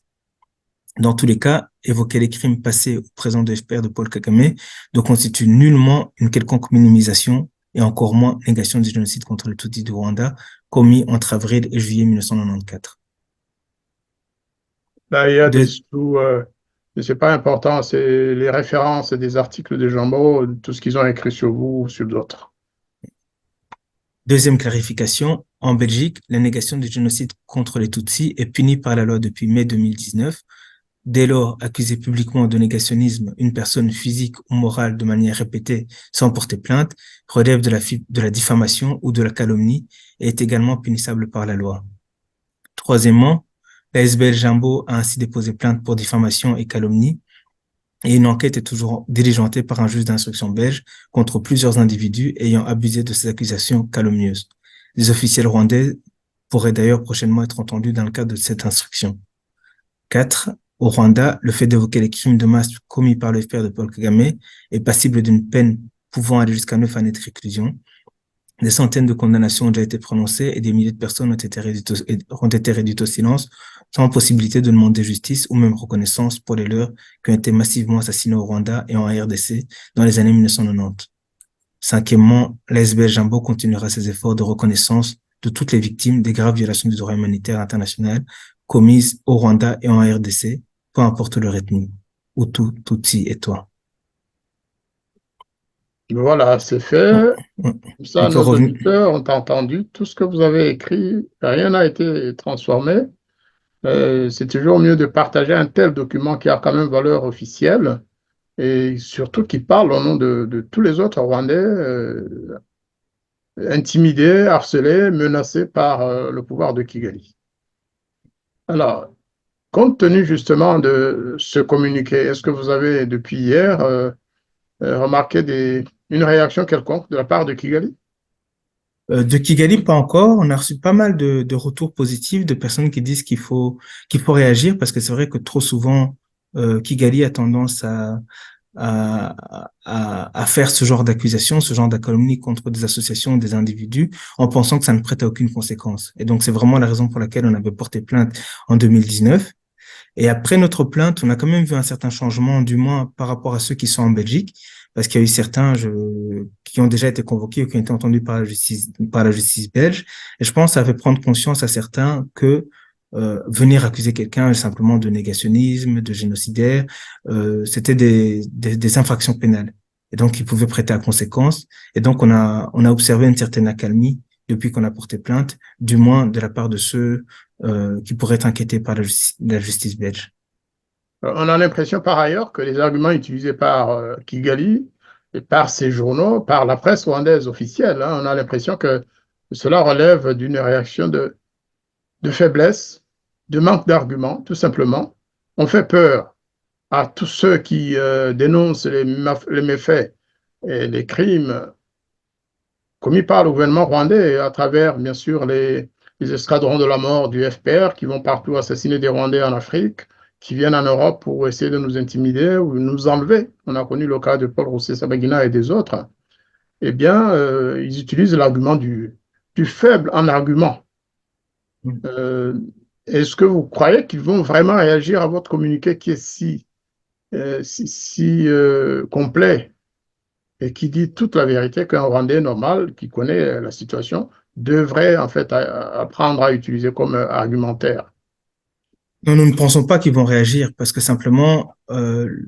Dans tous les cas, évoquer les crimes passés ou présents de FPR de Paul Kagame ne constitue nullement une quelconque minimisation et encore moins négation du génocide contre le Tutsi du Rwanda commis entre avril et juillet 1994. Là, il y a des De, sous, mais c'est pas important, c'est les références des articles de Jambon, tout ce qu'ils ont écrit sur vous ou sur d'autres. Deuxième clarification, en Belgique, la négation du génocide contre les Tutsis est punie par la loi depuis mai 2019. Dès lors, accuser publiquement de négationnisme une personne physique ou morale de manière répétée sans porter plainte relève de la diffamation ou de la calomnie et est également punissable par la loi. Troisièmement, la SBL Jambo a ainsi déposé plainte pour diffamation et calomnie et une enquête est toujours diligentée par un juge d'instruction belge contre plusieurs individus ayant abusé de ces accusations calomnieuses. Les officiels rwandais pourraient d'ailleurs prochainement être entendus dans le cadre de cette instruction. 4. Au Rwanda, le fait d'évoquer les crimes de masse commis par le FPR de Paul Kagame est passible d'une peine pouvant aller jusqu'à 9 années de réclusion. Des centaines de condamnations ont déjà été prononcées et des milliers de personnes ont été réduites au silence, sans possibilité de demander justice ou même reconnaissance pour les leurs qui ont été massivement assassinés au Rwanda et en RDC dans les années 1990. Cinquièmement, l'ASBL Jambo continuera ses efforts de reconnaissance de toutes les victimes des graves violations du droit humanitaire international commises au Rwanda et en RDC, peu importe leur ethnie, Hutu, Tutsi et toi. Voilà, c'est fait. Comme On ça, peut nos revenir. auditeurs ont entendu tout ce que vous avez écrit. Rien n'a été transformé. C'est toujours mieux de partager un tel document qui a quand même valeur officielle et surtout qui parle au nom de tous les autres Rwandais intimidés, harcelés, menacés par le pouvoir de Kigali. Alors, compte tenu justement de ce communiqué, est-ce que vous avez depuis hier remarqué une réaction quelconque de la part de Kigali? De Kigali, pas encore. On a reçu pas mal de retours positifs de personnes qui disent qu'il faut réagir parce que c'est vrai que trop souvent, Kigali a tendance à faire ce genre d'accusation, ce genre d'accalmie contre des associations, des individus, en pensant que ça ne prête à aucune conséquence. Et donc, c'est vraiment la raison pour laquelle on avait porté plainte en 2019. Et après notre plainte, on a quand même vu un certain changement, du moins par rapport à ceux qui sont en Belgique, parce qu'il y a eu certains qui ont déjà été convoqués ou qui ont été entendus par la justice belge. Et je pense que ça fait prendre conscience à certains que venir accuser quelqu'un simplement de négationnisme, de génocidaire, c'était des infractions pénales. Et donc, ils pouvaient prêter à conséquence. Et donc, on a observé une certaine accalmie depuis qu'on a porté plainte, du moins de la part de ceux qui pourraient être inquiétés par la justice belge. On a l'impression par ailleurs que les arguments utilisés par Kigali et par ces journaux, par la presse rwandaise officielle, hein, on a l'impression que cela relève d'une réaction de faiblesse, de manque d'arguments, tout simplement. On fait peur à tous ceux qui dénoncent les méfaits et les crimes commis par le gouvernement rwandais à travers, bien sûr, les escadrons de la mort du FPR qui vont partout assassiner des Rwandais en Afrique, qui viennent en Europe pour essayer de nous intimider ou nous enlever. On a connu le cas de Paul Rusesabagina et des autres. Eh bien, ils utilisent l'argument du faible en argument. Euh, Est-ce que vous croyez qu'ils vont vraiment réagir à votre communiqué qui est si complet et qui dit toute la vérité qu'un Rwandais normal qui connaît la situation devrait en fait apprendre à utiliser comme argumentaire? Non, nous ne pensons pas qu'ils vont réagir parce que simplement,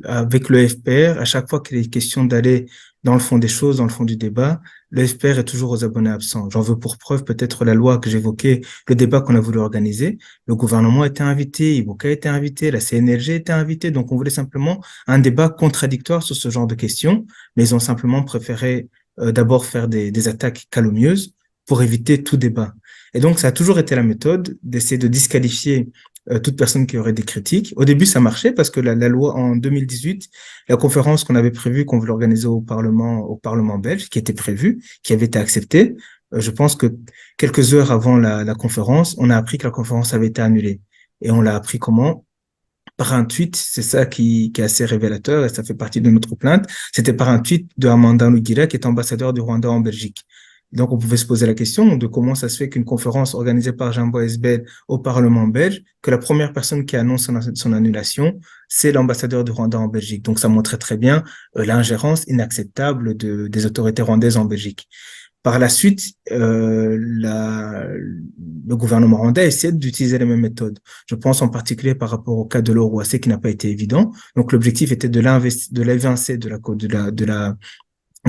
avec le FPR, à chaque fois qu'il est question d'aller dans le fond des choses, dans le fond du débat, le FPR est toujours aux abonnés absents. J'en veux pour preuve peut-être la loi que j'évoquais, le débat qu'on a voulu organiser. Le gouvernement a été invité, Iboka a été invité, la CNLG a été invitée. Donc, on voulait simplement un débat contradictoire sur ce genre de questions, mais ils ont simplement préféré d'abord faire des attaques calomnieuses pour éviter tout débat. Et donc, ça a toujours été la méthode d'essayer de disqualifier toute personne qui aurait des critiques. Au début, ça marchait parce que la loi en 2018, la conférence qu'on avait prévue, qu'on voulait organiser au Parlement belge, qui était prévue, qui avait été acceptée, je pense que quelques heures avant la conférence, on a appris que la conférence avait été annulée. Et on l'a appris comment? Par un tweet, c'est ça qui est assez révélateur et ça fait partie de notre plainte. C'était par un tweet de Amanda Lugira, qui est ambassadeur du Rwanda en Belgique. Donc, on pouvait se poser la question de comment ça se fait qu'une conférence organisée par Jean Esbel au Parlement belge, que la première personne qui annonce son annulation, c'est l'ambassadeur du Rwanda en Belgique. Donc, ça montrait très bien l'ingérence inacceptable des autorités rwandaises en Belgique. Par la suite, le gouvernement rwandais a essayé d'utiliser les mêmes méthodes. Je pense en particulier par rapport au cas de l'Oroissé qui n'a pas été évident. Donc, l'objectif était de l'évincer de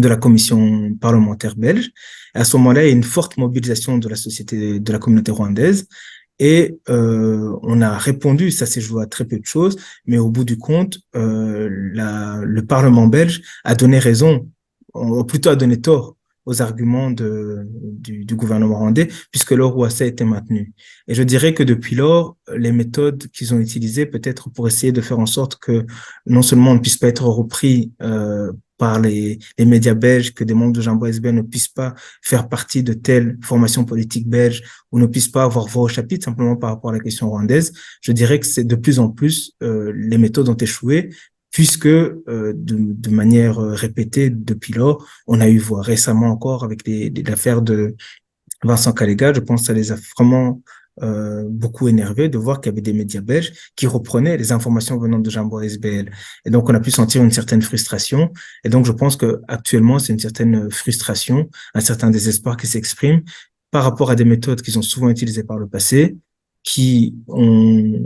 la commission parlementaire belge. Et à ce moment-là, il y a une forte mobilisation de la société, de la communauté rwandaise. Et on a répondu, ça s'est joué à très peu de choses, mais au bout du compte, le Parlement belge a donné raison, ou plutôt a donné tort aux arguments du gouvernement rwandais, puisque leur OAC a été maintenu. Et je dirais que depuis lors, les méthodes qu'ils ont utilisées, peut-être pour essayer de faire en sorte que non seulement on ne puisse pas être repris par les médias belges, que des membres de Jean SBL ne puissent pas faire partie de telle formation politique belge ou ne puissent pas avoir voix au chapitre simplement par rapport à la question rwandaise, je dirais que c'est de plus en plus les méthodes ont échoué puisque de manière répétée depuis lors, on a eu voix récemment encore avec l'affaire de Vincent Caléga, je pense que ça les a vraiment beaucoup énervés de voir qu'il y avait des médias belges qui reprenaient les informations venant de Jambo SBL. Et donc, on a pu sentir une certaine frustration. Et donc, je pense que actuellement, c'est une certaine frustration, un certain désespoir qui s'exprime par rapport à des méthodes qu'ils ont souvent utilisées par le passé, qui ont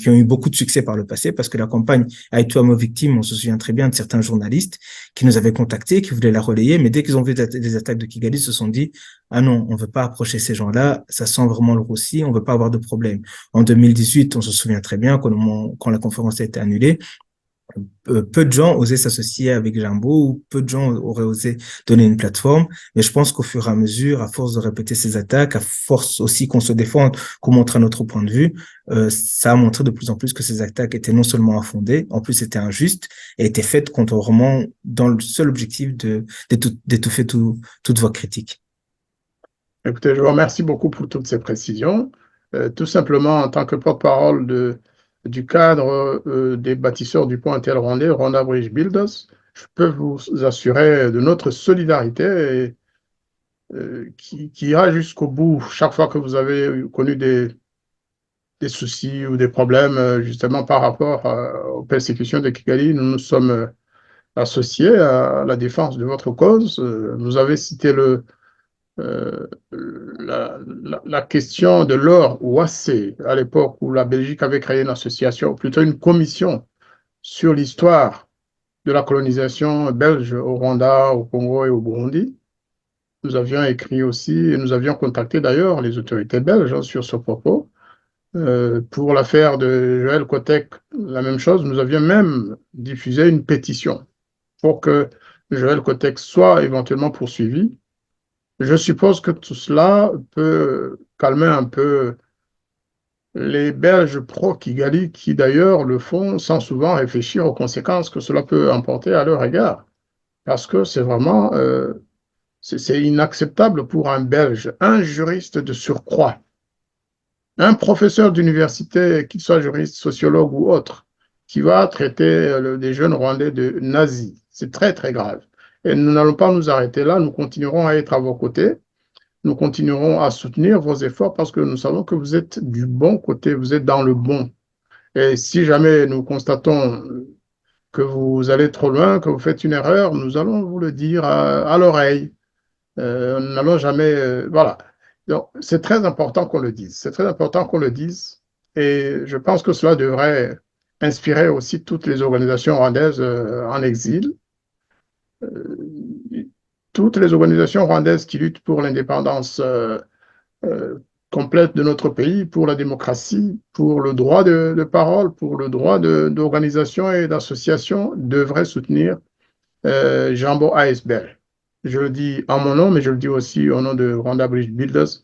eu beaucoup de succès par le passé, parce que la campagne Aïtou victime, on se souvient très bien de certains journalistes qui nous avaient contactés, qui voulaient la relayer, mais dès qu'ils ont vu des attaques de Kigali, ils se sont dit, ah non, on veut pas approcher ces gens-là, ça sent vraiment le roussi, on veut pas avoir de problème. En 2018, on se souvient très bien quand la conférence a été annulée, peu de gens osaient s'associer avec Jambo ou peu de gens auraient osé donner une plateforme. Mais je pense qu'au fur et à mesure, à force de répéter ces attaques, à force aussi qu'on se défende, qu'on montre un autre point de vue, ça a montré de plus en plus que ces attaques étaient non seulement infondées, en plus étaient injustes et étaient faites vraiment dans le seul objectif d'étouffer toute voix critique. Écoutez, je vous remercie beaucoup pour toutes ces précisions. Tout simplement, en tant que porte-parole du cadre des bâtisseurs du pont interrwandais, Rwanda Bridge Builders, je peux vous assurer de notre solidarité qui ira jusqu'au bout. Chaque fois que vous avez connu des soucis ou des problèmes, justement par rapport aux persécutions de Kigali, nous nous sommes associés à la défense de votre cause. Vous avez cité euh, la question de l'or OAC, à l'époque où la Belgique avait créé une association, ou plutôt une commission sur l'histoire de la colonisation belge au Rwanda, au Congo et au Burundi. Nous avions écrit aussi, et nous avions contacté d'ailleurs les autorités belges sur ce propos. Pour l'affaire de Joël Kotek, la même chose, nous avions même diffusé une pétition pour que Joël Kotek soit éventuellement poursuivi. Je suppose que tout cela peut calmer un peu les Belges pro-Kigali qui d'ailleurs le font sans souvent réfléchir aux conséquences que cela peut emporter à leur égard. Parce que c'est vraiment c'est inacceptable pour un Belge, un juriste de surcroît, un professeur d'université, qu'il soit juriste, sociologue ou autre, qui va traiter des jeunes Rwandais de nazis. C'est très, très grave. Et nous n'allons pas nous arrêter là, nous continuerons à être à vos côtés. Nous continuerons à soutenir vos efforts parce que nous savons que vous êtes du bon côté, vous êtes dans le bon. Et si jamais nous constatons que vous allez trop loin, que vous faites une erreur, nous allons vous le dire à l'oreille. Nous n'allons jamais... voilà. Donc, c'est très important qu'on le dise. C'est très important qu'on le dise. Et je pense que cela devrait inspirer aussi toutes les organisations rwandaises en exil. Toutes les organisations rwandaises qui luttent pour l'indépendance euh, complète de notre pays, pour la démocratie, pour le droit de parole, pour le droit d'organisation et d'association, devraient soutenir Jambo ASBL. Je le dis en mon nom, mais je le dis aussi au nom de Rwanda Bridge Builders,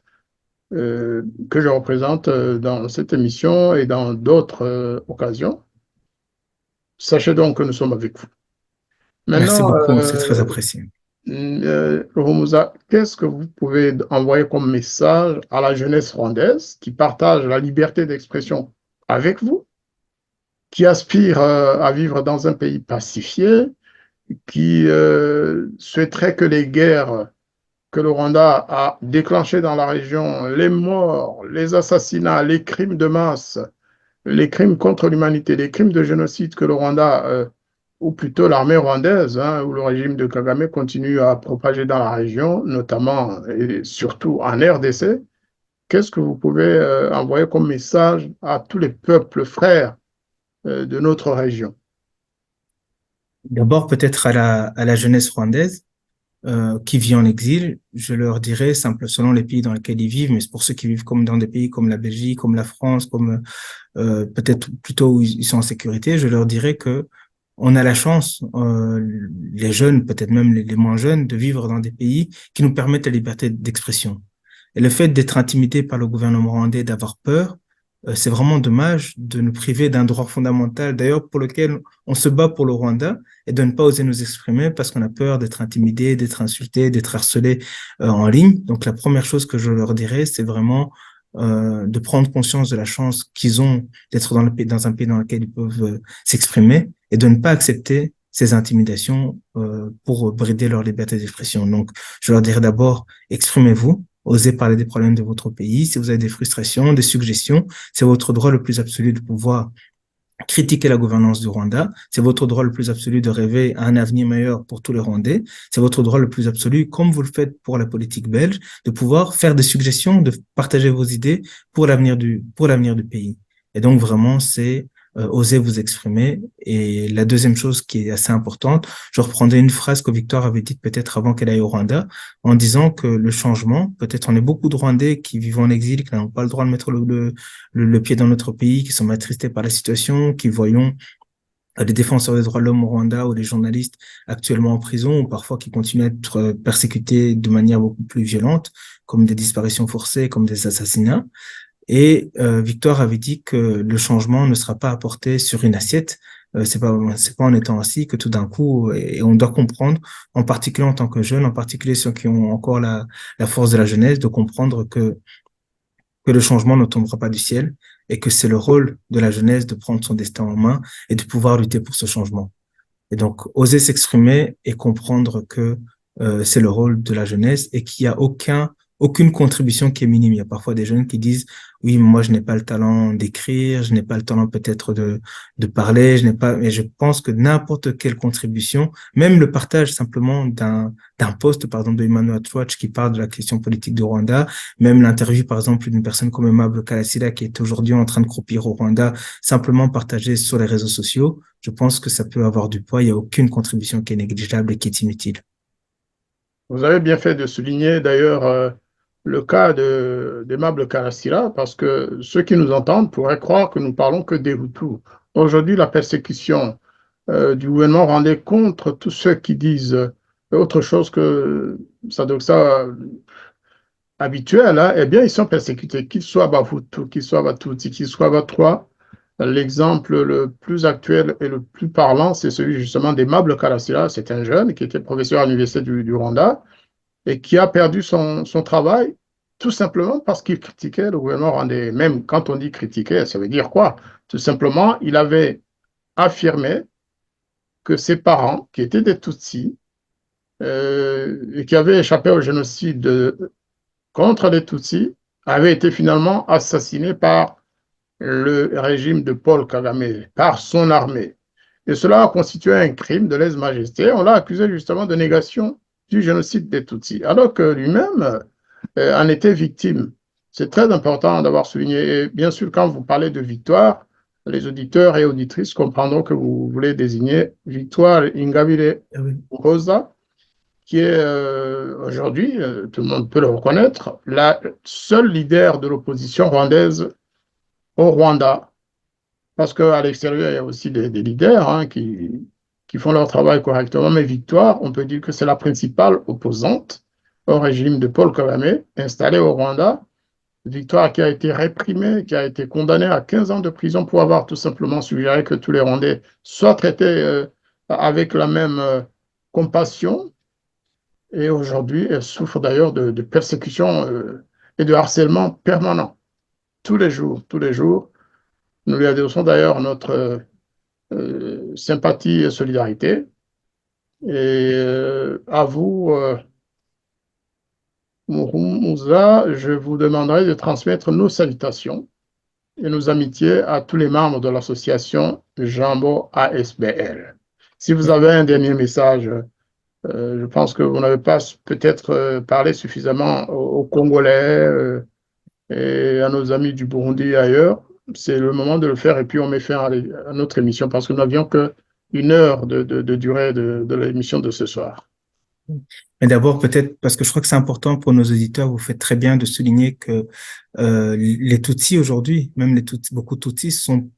que je représente dans cette émission et dans d'autres occasions. Sachez donc que nous sommes avec vous. Merci Maintenant, beaucoup, c'est très apprécié. Romusa, qu'est-ce que vous pouvez envoyer comme message à la jeunesse rwandaise qui partage la liberté d'expression avec vous, qui aspire à vivre dans un pays pacifié, qui souhaiterait que les guerres que le Rwanda a déclenchées dans la région, les morts, les assassinats, les crimes de masse, les crimes contre l'humanité, les crimes de génocide que le Rwanda, ou plutôt l'armée rwandaise, hein, ou le régime de Kagame continue à propager dans la région, notamment et surtout en RDC, qu'est-ce que vous pouvez envoyer comme message à tous les peuples frères de notre région? D'abord, peut-être à la jeunesse rwandaise qui vit en exil, je leur dirais, simple, selon les pays dans lesquels ils vivent, mais c'est pour ceux qui vivent comme dans des pays comme la Belgique, comme la France, comme peut-être plutôt où ils sont en sécurité, je leur dirais que on a la chance, les jeunes, peut-être même les moins jeunes, de vivre dans des pays qui nous permettent la liberté d'expression. Et le fait d'être intimidé par le gouvernement rwandais, d'avoir peur, c'est vraiment dommage de nous priver d'un droit fondamental, d'ailleurs pour lequel on se bat pour le Rwanda, et de ne pas oser nous exprimer parce qu'on a peur d'être intimidé, d'être insulté, d'être harcelé en ligne. Donc la première chose que je leur dirais, c'est vraiment de prendre conscience de la chance qu'ils ont d'être dans un pays dans lequel ils peuvent s'exprimer et de ne pas accepter ces intimidations pour brider leur liberté d'expression. Donc, je leur dirais d'abord, exprimez-vous, osez parler des problèmes de votre pays. Si vous avez des frustrations, des suggestions, c'est votre droit le plus absolu de pouvoir critiquer la gouvernance du Rwanda. C'est votre droit le plus absolu de rêver à un avenir meilleur pour tous les Rwandais. C'est votre droit le plus absolu, comme vous le faites pour la politique belge, de pouvoir faire des suggestions, de partager vos idées pour l'avenir du pays. Et donc vraiment, c'est oser vous exprimer. Et la deuxième chose qui est assez importante, je reprendrai une phrase que Victoire avait dite peut-être avant qu'elle aille au Rwanda, en disant que le changement, peut-être on est beaucoup de Rwandais qui vivent en exil, qui n'ont pas le droit de mettre le pied dans notre pays, qui sont attristés par la situation, qui voyons les défenseurs des droits de l'homme au Rwanda ou les journalistes actuellement en prison ou parfois qui continuent à être persécutés de manière beaucoup plus violente, comme des disparitions forcées, comme des assassinats. Et Victoire avait dit que le changement ne sera pas apporté sur une assiette, C'est pas en étant assis que tout d'un coup, et on doit comprendre, en particulier en tant que jeunes, en particulier ceux qui ont encore la force de la jeunesse, de comprendre que le changement ne tombera pas du ciel et que c'est le rôle de la jeunesse de prendre son destin en main et de pouvoir lutter pour ce changement. Et donc, oser s'exprimer et comprendre que c'est le rôle de la jeunesse et qu'il y a aucune contribution qui est minime. Il y a parfois des jeunes qui disent, oui, moi, je n'ai pas le talent d'écrire, je n'ai pas le talent peut-être de parler, je n'ai pas, mais je pense que n'importe quelle contribution, même le partage simplement d'un post, par exemple, de Human Rights Watch qui parle de la question politique du Rwanda, même l'interview, par exemple, d'une personne comme Aimable Kalasila qui est aujourd'hui en train de croupir au Rwanda, simplement partagée sur les réseaux sociaux, je pense que ça peut avoir du poids. Il n'y a aucune contribution qui est négligeable et qui est inutile. Vous avez bien fait de souligner d'ailleurs le cas d'Aimable Karasira, parce que ceux qui nous entendent pourraient croire que nous parlons que des Hutus. Aujourd'hui, la persécution du gouvernement rwandais contre tous ceux qui disent autre chose que ça doit ça habituel, hein, eh bien, ils sont persécutés, qu'ils soient Bahutu, qu'ils soient Batutsi, qu'ils soient Batwa. L'exemple le plus actuel et le plus parlant, c'est celui justement d'Aimable Karasira. C'est un jeune qui était professeur à l'université du Rwanda et qui a perdu son travail tout simplement parce qu'il critiquait le gouvernement rwandais. Même quand on dit critiquer, ça veut dire quoi? Tout simplement, il avait affirmé que ses parents, qui étaient des Tutsis, et qui avaient échappé au génocide contre les Tutsis, avaient été finalement assassinés par le régime de Paul Kagame, par son armée. Et cela a constitué un crime de lèse-majesté. On l'a accusé justement de négation du génocide des Tutsis, alors que lui-même en était victime. C'est très important d'avoir souligné. Et bien sûr, quand vous parlez de victoire, les auditeurs et auditrices comprendront que vous voulez désigner Victoire Ingabire Ah oui. Rosa, qui est aujourd'hui, tout le monde peut le reconnaître, la seule leader de l'opposition rwandaise au Rwanda. Parce qu'à l'extérieur, il y a aussi des leaders hein, qui font leur travail correctement. Mais Victoire, on peut dire que c'est la principale opposante au régime de Paul Kagame installé au Rwanda. Victoire qui a été réprimée, qui a été condamnée à 15 ans de prison pour avoir tout simplement suggéré que tous les Rwandais soient traités avec la même compassion. Et aujourd'hui, elle souffre d'ailleurs de persécutions et de harcèlement permanent. Tous les jours, tous les jours. Nous lui adressons d'ailleurs notre sympathie et solidarité. Et à vous, Moussa, je vous demanderai de transmettre nos salutations et nos amitiés à tous les membres de l'association Jambo ASBL. Si vous avez un dernier message, je pense que vous n'avez pas peut-être parlé suffisamment aux Congolais et à nos amis du Burundi et ailleurs. C'est le moment de le faire et puis on met fin à notre émission parce que nous n'avions qu'une heure de durée de l'émission de ce soir. Mais d'abord, peut-être, parce que je crois que c'est important pour nos auditeurs, vous faites très bien de souligner que les Tutsis aujourd'hui, même beaucoup de Tutsis sont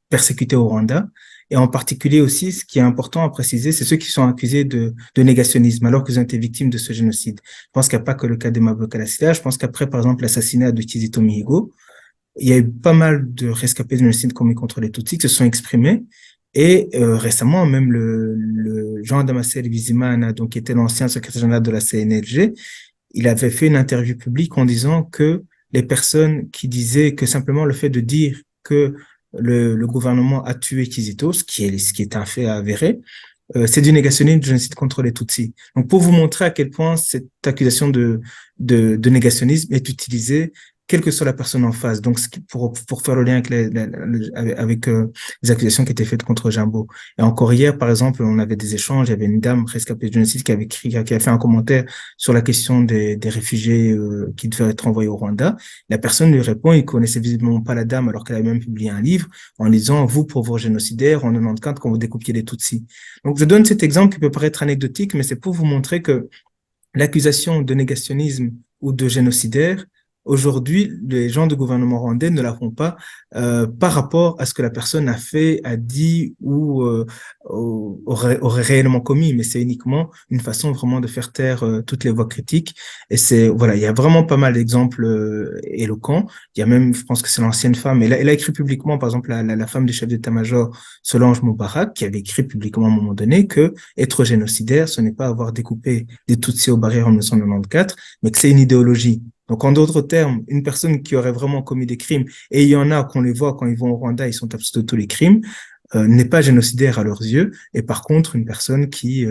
persécutés au Rwanda. Et en particulier aussi, ce qui est important à préciser, c'est ceux qui sont accusés de négationnisme alors qu'ils ont été victimes de ce génocide. Je pense qu'il n'y a pas que le cas d'Aimable Karasira. Je pense qu'après, par exemple, l'assassinat de Kizito Mihigo, il y a eu pas mal de rescapés de génocide commis contre les Tutsis qui se sont exprimés. Et récemment, même le Jean Damascène Bizimana, donc qui était l'ancien secrétaire général de la CNLG, il avait fait une interview publique en disant que les personnes qui disaient que simplement le fait de dire que le gouvernement a tué Kizito, ce qui est un fait avéré, c'est du négationnisme du génocide contre les Tutsis. Donc, pour vous montrer à quel point cette accusation de négationnisme est utilisée, quelle que soit la personne en face. Donc, pour faire le lien avec les accusations qui étaient faites contre Jambo. Et encore hier, par exemple, on avait des échanges. Il y avait une dame rescapée du génocide qui a fait un commentaire sur la question des réfugiés qui devaient être envoyés au Rwanda. La personne lui répond, il connaissait visiblement pas la dame alors qu'elle avait même publié un livre en disant, vous, pauvres génocidaires, en 94, quand vous découpiez les Tutsis. Donc, je donne cet exemple qui peut paraître anecdotique, mais c'est pour vous montrer que l'accusation de négationnisme ou de génocidaire Aujourd'hui, les gens du gouvernement rwandais ne la font pas par rapport à ce que la personne a fait, a dit ou aurait réellement commis, mais c'est uniquement une façon vraiment de faire taire toutes les voix critiques. Et c'est voilà, il y a vraiment pas mal d'exemples éloquents. Il y a même, je pense que c'est l'ancienne femme, elle a écrit publiquement, par exemple, la femme du chef d'état-major, Solange Moubarak, qui avait écrit publiquement à un moment donné que être génocidaire, ce n'est pas avoir découpé des Tutsis aux barrières en 1994, mais que c'est une idéologie. Donc, en d'autres termes, une personne qui aurait vraiment commis des crimes, et il y en a qu'on les voit quand ils vont au Rwanda, ils sont taxés de tous les crimes, n'est pas génocidaire à leurs yeux. Et par contre, une personne qui,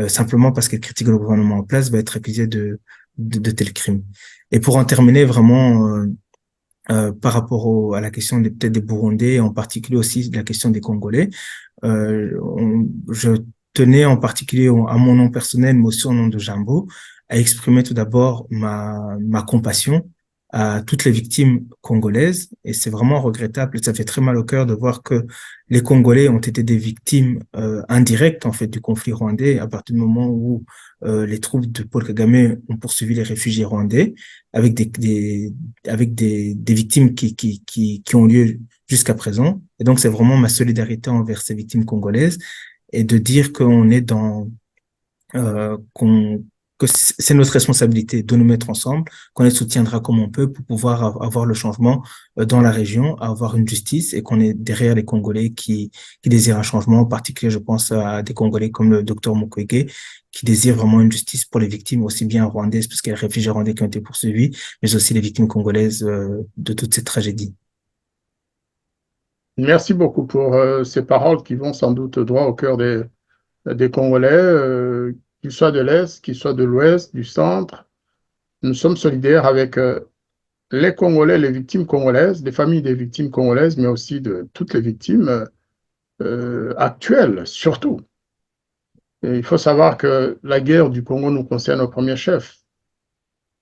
simplement parce qu'elle critique le gouvernement en place, va être accusée de tels crimes. Et pour en terminer vraiment, par rapport à la question peut-être des Burundais, en particulier aussi la question des Congolais, je tenais en particulier à mon nom personnel, mais aussi au nom de Jambo, à exprimer tout d'abord ma compassion à toutes les victimes congolaises. Et c'est vraiment regrettable, ça fait très mal au cœur de voir que les Congolais ont été des victimes indirectes en fait du conflit rwandais à partir du moment où les troupes de Paul Kagame ont poursuivi les réfugiés rwandais avec des victimes qui ont lieu jusqu'à présent. Et donc, c'est vraiment ma solidarité envers ces victimes congolaises et de dire qu'on est que c'est notre responsabilité de nous mettre ensemble, qu'on les soutiendra comme on peut pour pouvoir avoir le changement dans la région, avoir une justice et qu'on est derrière les Congolais qui désirent un changement. En particulier, je pense à des Congolais comme le docteur Mukwege qui désirent vraiment une justice pour les victimes aussi bien rwandaises, parce qu'il y a les réfugiés rwandais qui ont été poursuivis, mais aussi les victimes congolaises de toute cette tragédie. Merci beaucoup pour ces paroles qui vont sans doute droit au cœur des Congolais, qu'ils soient de l'Est, qu'ils soient de l'Ouest, du Centre. Nous sommes solidaires avec les Congolais, les victimes congolaises, des familles des victimes congolaises, mais aussi de toutes les victimes actuelles, surtout. Et il faut savoir que la guerre du Congo nous concerne au premier chef.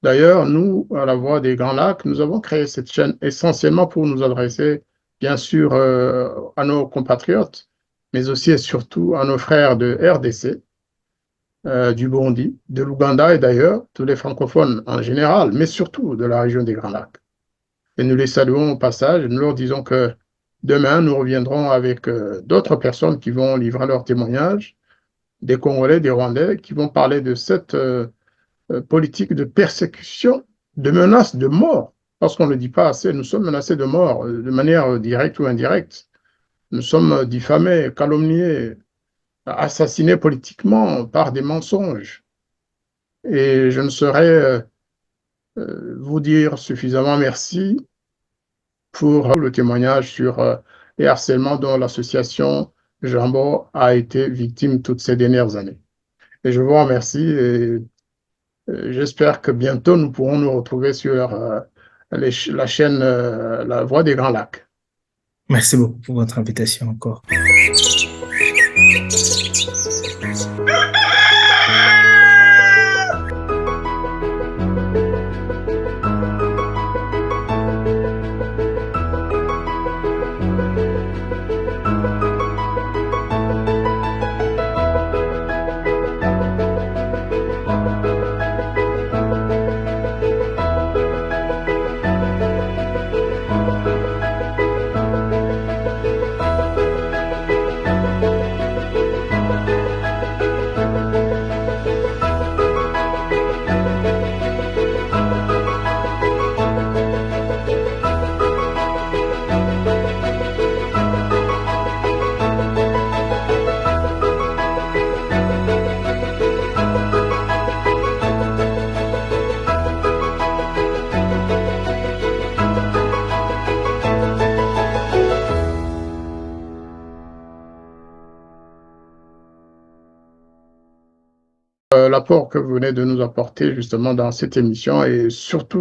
D'ailleurs, nous, à la Voix des Grands Lacs, nous avons créé cette chaîne essentiellement pour nous adresser, bien sûr, à nos compatriotes, mais aussi et surtout à nos frères de RDC, du Burundi, de l'Ouganda et d'ailleurs, tous les francophones en général, mais surtout de la région des Grands Lacs. Et nous les saluons au passage et nous leur disons que demain, nous reviendrons avec d'autres personnes qui vont livrer leurs témoignages, des Congolais, des Rwandais, qui vont parler de cette politique de persécution, de menace de mort, parce qu'on ne le dit pas assez, nous sommes menacés de mort de manière directe ou indirecte. Nous sommes diffamés, calomniés, assassinés politiquement par des mensonges. Et je ne saurais vous dire suffisamment merci pour le témoignage sur les harcèlements dont l'association Jambo a été victime toutes ces dernières années. Et je vous remercie et j'espère que bientôt nous pourrons nous retrouver sur la chaîne La Voix des Grands Lacs. Merci beaucoup pour votre invitation encore. L'apport que vous venez de nous apporter justement dans cette émission et surtout